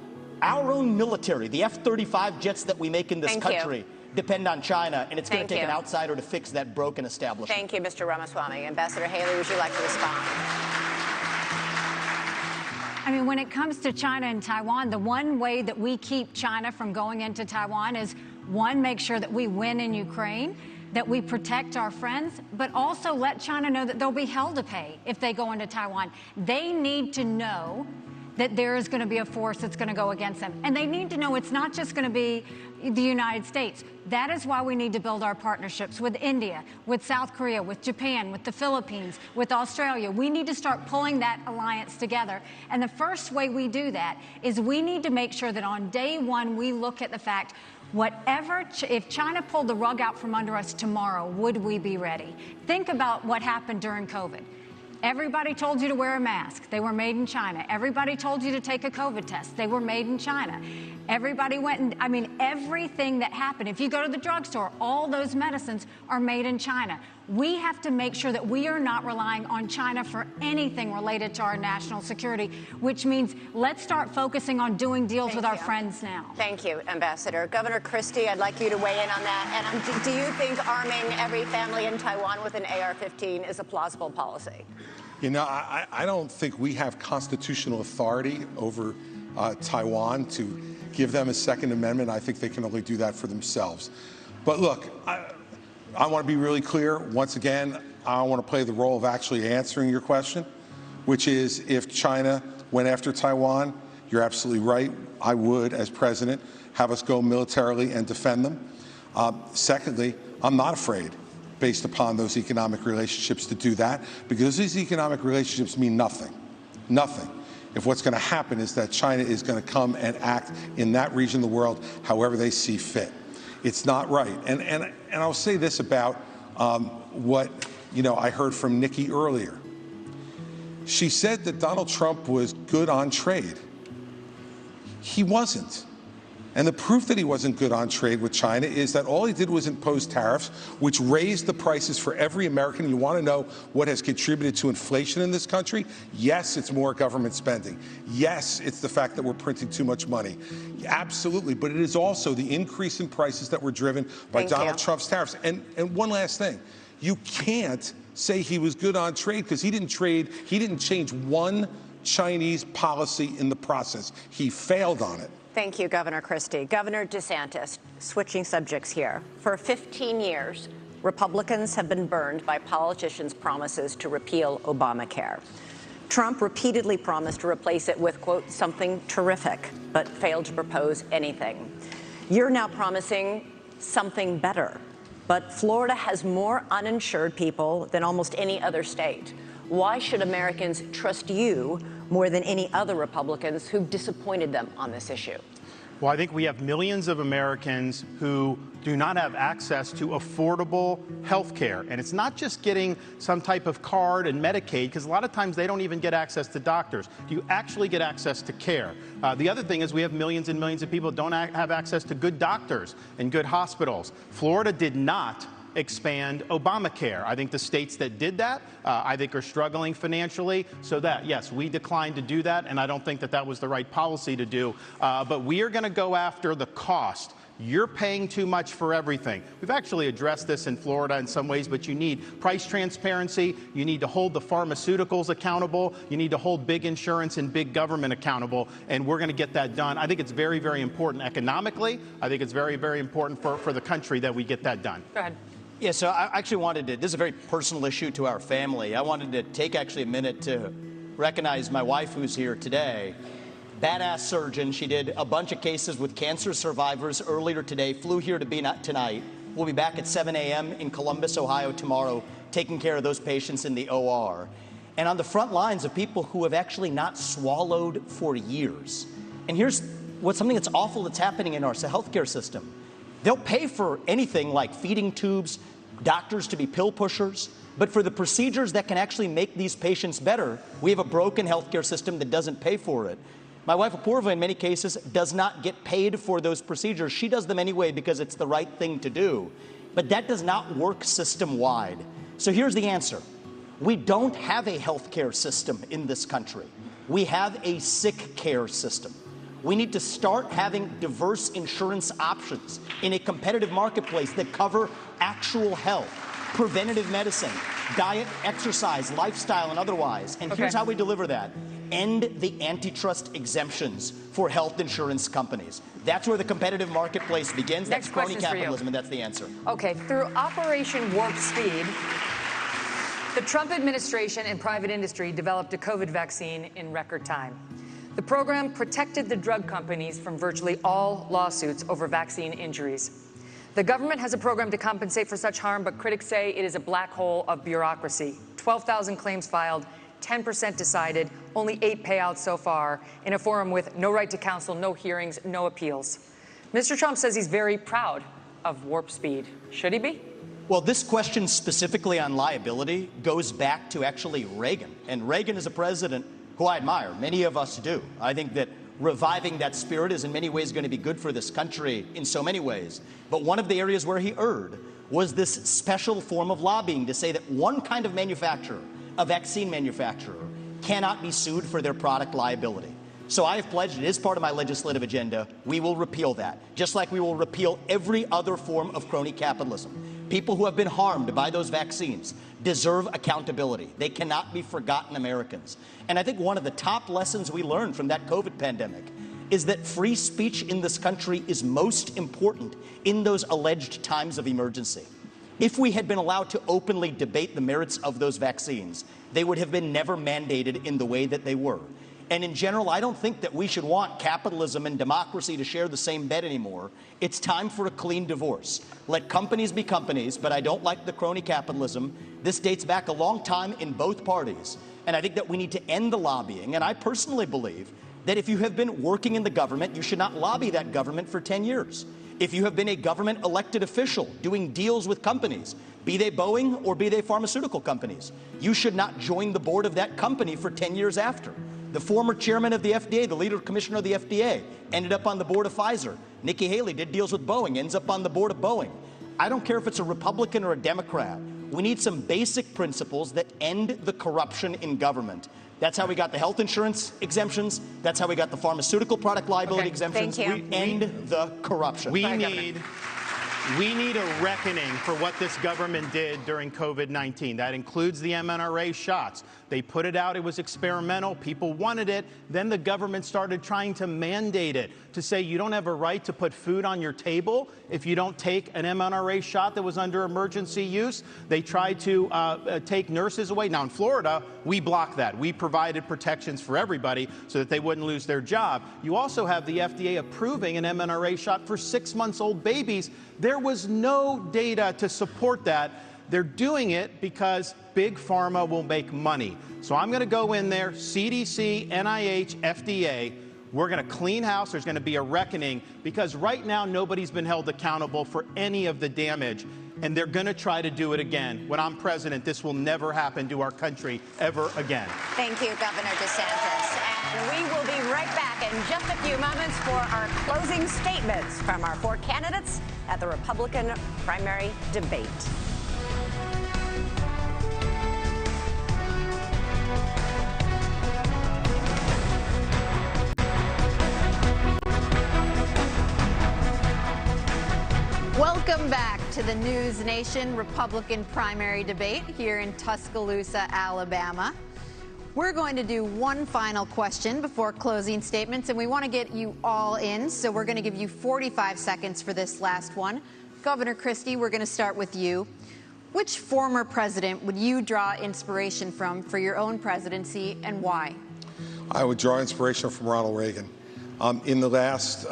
Our own military, the F-35 jets that we make in this country, depend on China, and it's going to take an outsider to fix that broken establishment. Thank you, Mr. Ramaswamy. Ambassador Haley, would you like to respond? I mean, when it comes to China and Taiwan, the one way that we keep China from going into Taiwan is, one, make sure that we win in Ukraine, that we protect our friends, but also let China know that there'll be hell to pay if they go into Taiwan. They need to know that there is going to be a force that's going to go against them. And they need to know it's not just going to be the United States. That is why we need to build our partnerships with India, with South Korea, with Japan, with the Philippines, with Australia. We need to start pulling that alliance together. And the first way we do that is we need to make sure that on day one, we look at the fact, if China pulled the rug out from under us tomorrow, would we be ready? Think about what happened during COVID. Everybody told you to wear a mask. They were made in China. Everybody told you to take a COVID test. They were made in China. Everybody went and, I mean, everything that happened. If you go to the drugstore, all those medicines are made in China. We have to make sure that we are not relying on China for anything related to our national security, which means let's start focusing on doing deals with our friends now. Thank you, Ambassador. Governor Christie, I'd like you to weigh in on that. And do you think arming every family in Taiwan with an AR-15 is a plausible policy? You know, I don't think we have constitutional authority over Taiwan to give them a Second Amendment. I think they can only do that for themselves. But look, I want to be really clear. Once again, I want to play the role of actually answering your question, which is if China went after Taiwan, you're absolutely right. I would, as president, have us go militarily and defend them. Secondly, I'm not afraid, based upon those economic relationships, to do that, because these economic relationships mean nothing. Nothing. If what's going to happen is that China is going to come and act in that region of the world however they see fit. It's not right. And I'll say this about what I heard from Nikki earlier. She said that Donald Trump was good on trade. He wasn't. And the proof that he wasn't good on trade with China is that all he did was impose tariffs, which raised the prices for every American. You want to know what has contributed to inflation in this country? Yes, it's more government spending. Yes, it's the fact that we're printing too much money. Absolutely. But it is also the increase in prices that were driven by Donald Trump's tariffs. And one last thing. You can't say he was good on trade because he didn't change one Chinese policy in the process. He failed on it. Thank you, Governor Christie. Governor DeSantis, switching subjects here. For 15 years, Republicans have been burned by politicians' promises to repeal Obamacare. Trump repeatedly promised to replace it with, quote, something terrific, but failed to propose anything. You're now promising something better, but Florida has more uninsured people than almost any other state. Why should Americans trust you more than any other Republicans who've disappointed them on this issue? Well, I think we have millions of Americans who do not have access to affordable health care. And it's not just getting some type of card and Medicaid, because a lot of times they don't even get access to doctors. Do you actually get access to care? The other thing is we have millions and millions of people who don't have access to good doctors and good hospitals. Florida did not expand Obamacare. I think the states that did that, I think, are struggling financially. So that, yes, we declined to do that, and I don't think that that was the right policy to do. But we are going to go after the cost. You're paying too much for everything. We've actually addressed this in Florida in some ways, but you need price transparency. You need to hold the pharmaceuticals accountable. You need to hold big insurance and big government accountable, and we're going to get that done. I think it's very, very important economically. I think it's very, very important for the country that we get that done. Go ahead. Yeah, so I actually wanted to, this is a very personal issue to our family. I wanted to take actually a minute to recognize my wife who's here today. Badass surgeon. She did a bunch of cases with cancer survivors earlier today, flew here to be tonight. We'll be back at 7 a.m. in Columbus, Ohio tomorrow, taking care of those patients in the OR. And on the front lines of people who have actually not swallowed for years. And here's something that's awful that's happening in our healthcare system. They'll pay for anything like feeding tubes, doctors to be pill pushers, but for the procedures that can actually make these patients better, we have a broken healthcare system that doesn't pay for it. My wife, Apoorva, in many cases, does not get paid for those procedures. She does them anyway because it's the right thing to do. but that does not work system-wide. So here's the answer. We don't have a healthcare system in this country. We have a sick care system. We need to start having diverse insurance options in a competitive marketplace that cover actual health, preventative medicine, diet, exercise, lifestyle, and otherwise. And here's how we deliver that. End the antitrust exemptions for health insurance companies. That's where the competitive marketplace begins. That's crony capitalism, and that's the answer. Okay, through Operation Warp Speed, the Trump administration and private industry developed a COVID vaccine in record time. The program protected the drug companies from virtually all lawsuits over vaccine injuries. The government has a program to compensate for such harm, but critics say it is a black hole of bureaucracy. 12,000 claims filed, 10% decided, only 8 payouts so far, in a forum with no right to counsel, no hearings, no appeals. Mr. Trump says he's very proud of Warp Speed. Should he be? Well, this question specifically on liability goes back to actually Reagan. And Reagan is a president who I admire. Many of us do. I think that reviving that spirit is in many ways going to be good for this country in so many ways. But one of the areas where he erred was this special form of lobbying to say that one kind of manufacturer, a vaccine manufacturer, cannot be sued for their product liability. So I have pledged, it is part of my legislative agenda, we will repeal that, just like we will repeal every other form of crony capitalism. People who have been harmed by those vaccines deserve accountability. They cannot be forgotten Americans. And I think one of the top lessons we learned from that COVID pandemic is that free speech in this country is most important in those alleged times of emergency. If we had been allowed to openly debate the merits of those vaccines, they would have been never mandated in the way that they were. And in general, I don't think that we should want capitalism and democracy to share the same bed anymore. It's time for a clean divorce. Let companies be companies, but I don't like the crony capitalism. This dates back a long time in both parties. And I think that we need to end the lobbying. And I personally believe that if you have been working in the government, you should not lobby that government for 10 years. If you have been a government elected official doing deals with companies, be they Boeing or be they pharmaceutical companies, you should not join the board of that company for 10 years after. The former chairman of the FDA, the leader commissioner of the FDA, ended up on the board of Pfizer. Nikki Haley did deals with Boeing, ends up on the board of Boeing. I don't care if it's a Republican or a Democrat. We need some basic principles that end the corruption in government. That's how we got the health insurance exemptions. That's how we got the pharmaceutical product liability exemptions. Thank you. We end the corruption. We need a reckoning for what this government did during COVID-19. That includes the mRNA shots. They put it out. It was experimental. People wanted it. Then the government started trying to mandate it, to say you don't have a right to put food on your table if you don't take an mRNA shot that was under emergency use. They tried to take nurses away. Now, in Florida, we blocked that. We provided protections for everybody so that they wouldn't lose their job. You also have the FDA approving an mRNA shot for 6-month-old babies. There was no data to support that. They're doing it because big pharma will make money. So I'm going to go in there, CDC, NIH, FDA. We're going to clean house. There's going to be a reckoning because right now nobody's been held accountable for any of the damage. And they're going to try to do it again. When I'm president, this will never happen to our country ever again. Thank you, Governor DeSantis. And we will be right back in just a few moments for our closing statements from our 4 candidates at the Republican primary debate. Welcome back to the News Nation Republican primary debate here in Tuscaloosa, Alabama. We're going to do one final question before closing statements, and we want to get you all in, so we're going to give you 45 seconds for this last one. Governor Christie, we're going to start with you. Which former president would you draw inspiration from for your own presidency, and why? I would draw inspiration from Ronald Reagan. In the last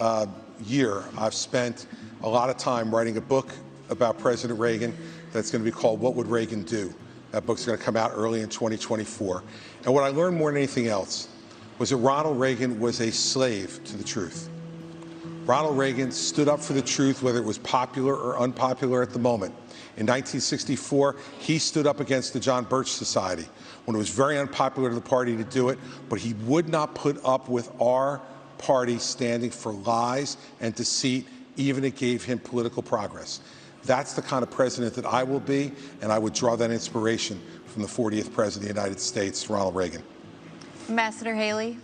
year, I've spent a lot of time writing a book about President Reagan that's going to be called What Would Reagan Do? That book's going to come out early in 2024. And what I learned more than anything else was that Ronald Reagan was a slave to the truth. Ronald Reagan stood up for the truth, whether it was popular or unpopular at the moment. In 1964, he stood up against the John Birch Society when it was very unpopular to the party to do it, but he would not put up with our party standing for lies and deceit, even if it gave him political progress. That's the kind of president that I will be, and I would draw that inspiration from the 40th President of the United States, Ronald Reagan. Ambassador Haley.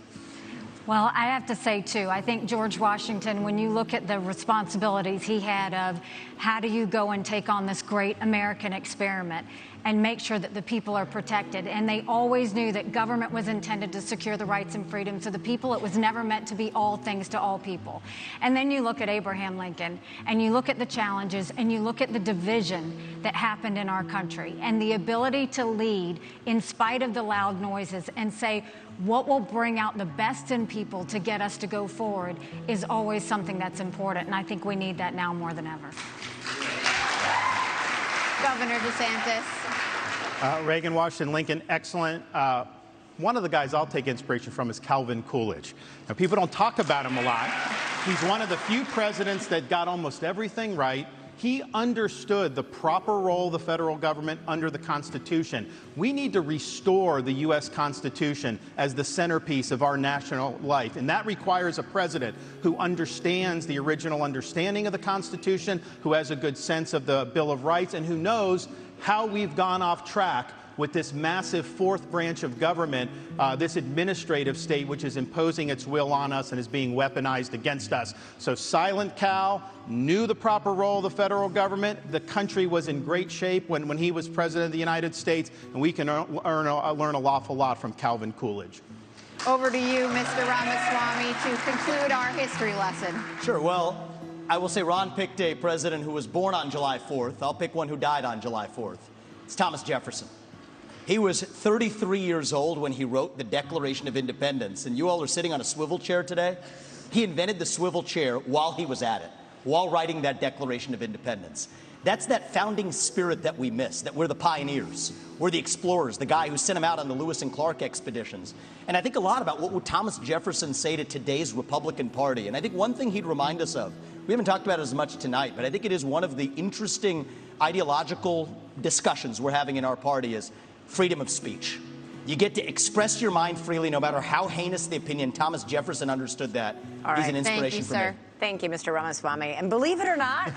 Well, I have to say, too, I think George Washington, when you look at the responsibilities he had of how do you go and take on this great American experiment and make sure that the people are protected, and they always knew that government was intended to secure the rights and freedoms of the people. It was never meant to be all things to all people. And then you look at Abraham Lincoln, and you look at the challenges, and you look at the division that happened in our country, and the ability to lead in spite of the loud noises and say, what will bring out the best in people to get us to go forward is always something that's important, and I think we need that now more than ever. Governor DeSantis. Reagan, Washington, Lincoln, excellent. One of the guys I'll take inspiration from is Calvin Coolidge. Now, people don't talk about him a lot. He's one of the few presidents that got almost everything right. He understood the proper role of the federal government under the Constitution. We need to restore the U.S. Constitution as the centerpiece of our national life, and that requires a president who understands the original understanding of the Constitution, who has a good sense of the Bill of Rights, and who knows how we've gone off track with this massive fourth branch of government, this administrative state which is imposing its will on us and is being weaponized against us. So Silent Cal knew the proper role of the federal government. The country was in great shape when he was president of the United States, and we can learn an awful lot from Calvin Coolidge. Over to you, Mr. Ramaswamy, to conclude our history lesson. Sure. Well, I will say Ron picked a president who was born on July 4th. I'll pick one who died on July 4th. It's Thomas Jefferson. He was 33 years old when he wrote the Declaration of Independence, and you all are sitting on a swivel chair today. He invented the swivel chair while he was at it, while writing that Declaration of Independence. That's that founding spirit that we miss, that we're the pioneers, we're the explorers, the guy who sent him out on the Lewis and Clark expeditions. And I think a lot about what would Thomas Jefferson say to today's Republican Party. And I think one thing he'd remind us of, we haven't talked about it as much tonight, but I think it is one of the interesting ideological discussions we're having in our party is freedom of speech. You get to express your mind freely, no matter how heinous the opinion. Thomas Jefferson understood that. All He's right. an inspiration Thank you, for sir. me. Thank you, Mr. Ramaswamy. And believe it or not,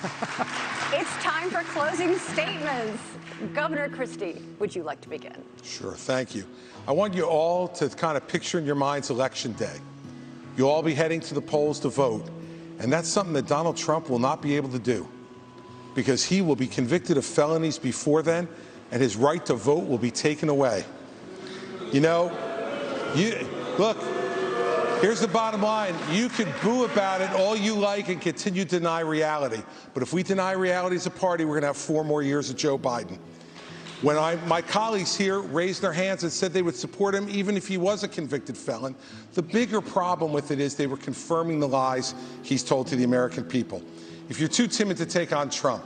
it's time for closing statements. Governor Christie, would you like to begin? Sure, thank you. I want you all to kind of picture in your minds Election Day. You'll all be heading to the polls to vote, and that's something that Donald Trump will not be able to do because he will be convicted of felonies before then, and his right to vote will be taken away. You know, look, here's the bottom line. You can boo about it all you like and continue to deny reality. But if we deny reality as a party, we're going to have 4 more years of Joe Biden. When my colleagues here raised their hands and said they would support him even if he was a convicted felon, the bigger problem with it is they were confirming the lies he's told to the American people. If you're too timid to take on Trump,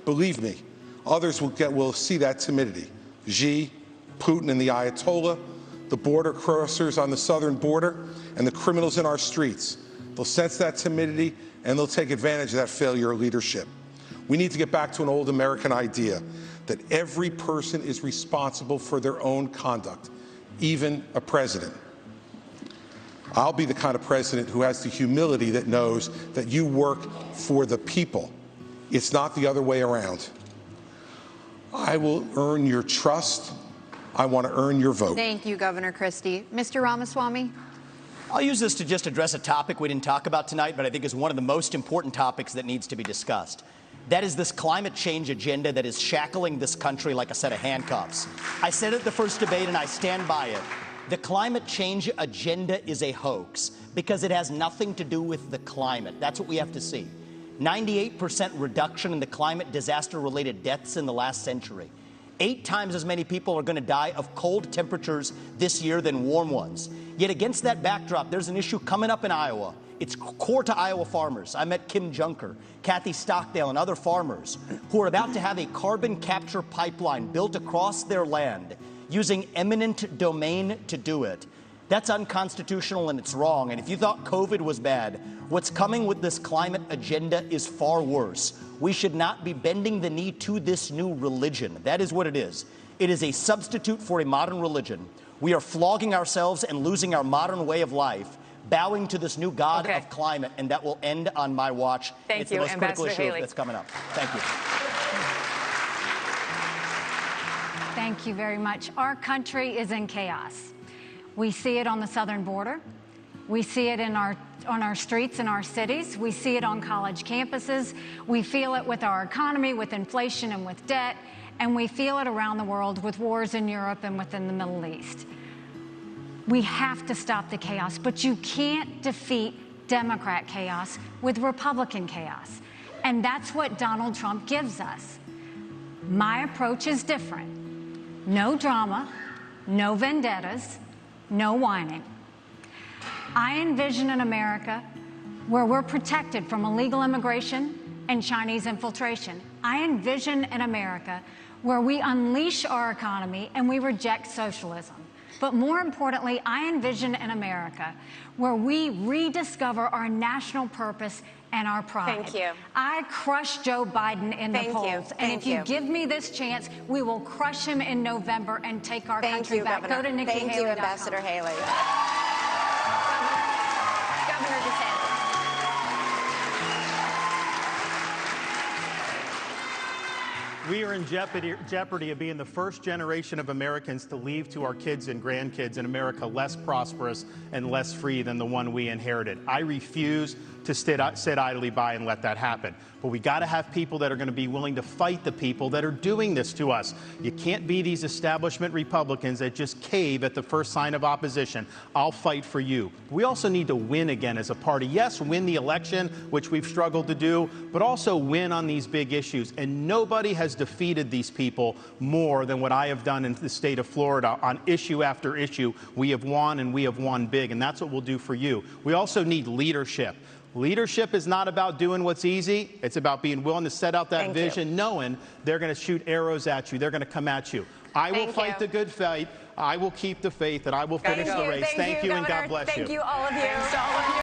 believe me, others will see that timidity. Xi, Putin, and the Ayatollah, the border crossers on the southern border, and the criminals in our streets. They'll sense that timidity, and they'll take advantage of that failure of leadership. We need to get back to an old American idea that every person is responsible for their own conduct, even a president. I'll be the kind of president who has the humility that knows that you work for the people. It's not the other way around. I will earn your trust. I want to earn your vote. Thank you, Governor Christie. Mr. Ramaswamy? I'll use this to just address a topic we didn't talk about tonight, but I think is one of the most important topics that needs to be discussed. That is this climate change agenda that is shackling this country like a set of handcuffs. I said at the first debate, and I stand by it. The climate change agenda is a hoax because it has nothing to do with the climate. That's what we have to see. 98% reduction in the climate disaster-related deaths in the last century. 8 times as many people are going to die of cold temperatures this year than warm ones. Yet against that backdrop, there's an issue coming up in Iowa. It's core to Iowa farmers. I met Kim Junker, Kathy Stockdale, and other farmers who are about to have a carbon capture pipeline built across their land using eminent domain to do it. That's unconstitutional and it's wrong. And if you thought COVID was bad, what's coming with this climate agenda is far worse. We should not be bending the knee to this new religion. That is what it is. It is a substitute for a modern religion. We are flogging ourselves and losing our modern way of life, bowing to this new god of climate, and that will end on my watch. Thank it's you, the most critical Ambassador issue Haley. that's coming up. Thank you. Thank you very much. Our country is in chaos. We see it on the southern border. We see it on our streets in our cities. We see it on college campuses. We feel it with our economy, with inflation and with debt. And we feel it around the world with wars in Europe and within the Middle East. We have to stop the chaos, but you can't defeat Democrat chaos with Republican chaos. And that's what Donald Trump gives us. My approach is different. No drama, no vendettas, no whining. I envision an America where we're protected from illegal immigration and Chinese infiltration. I envision an America where we unleash our economy and we reject socialism. But more importantly, I envision an America where we rediscover our national purpose and our pride. Thank you. I crushed Joe Biden in the polls. And if you give me this chance, we will crush him in November and take our country back. Governor. Go to NikkiHaley.com. Thank you, Ambassador Haley. Governor DeSantis. We are in jeopardy of being the first generation of Americans to leave to our kids and grandkids an America less prosperous and less free than the one we inherited. I refuse to sit idly by and let that happen. But we got to have people that are going to be willing to fight the people that are doing this to us. You can't be these establishment Republicans that just cave at the first sign of opposition. I'll fight for you. We also need to win again as a party. Yes, win the election, which we've struggled to do, but also win on these big issues. And nobody has defeated these people more than what I have done in the state of Florida on issue after issue. We have won, and we have won big, and that's what we'll do for you. We also need leadership. Leadership is not about doing what's easy. It's about being willing to set out that vision, knowing they're going to shoot arrows at you. They're going to come at you. I will fight the good fight. I will keep the faith, and I will finish the race. Thank you, and God bless you. Thank you, all of you.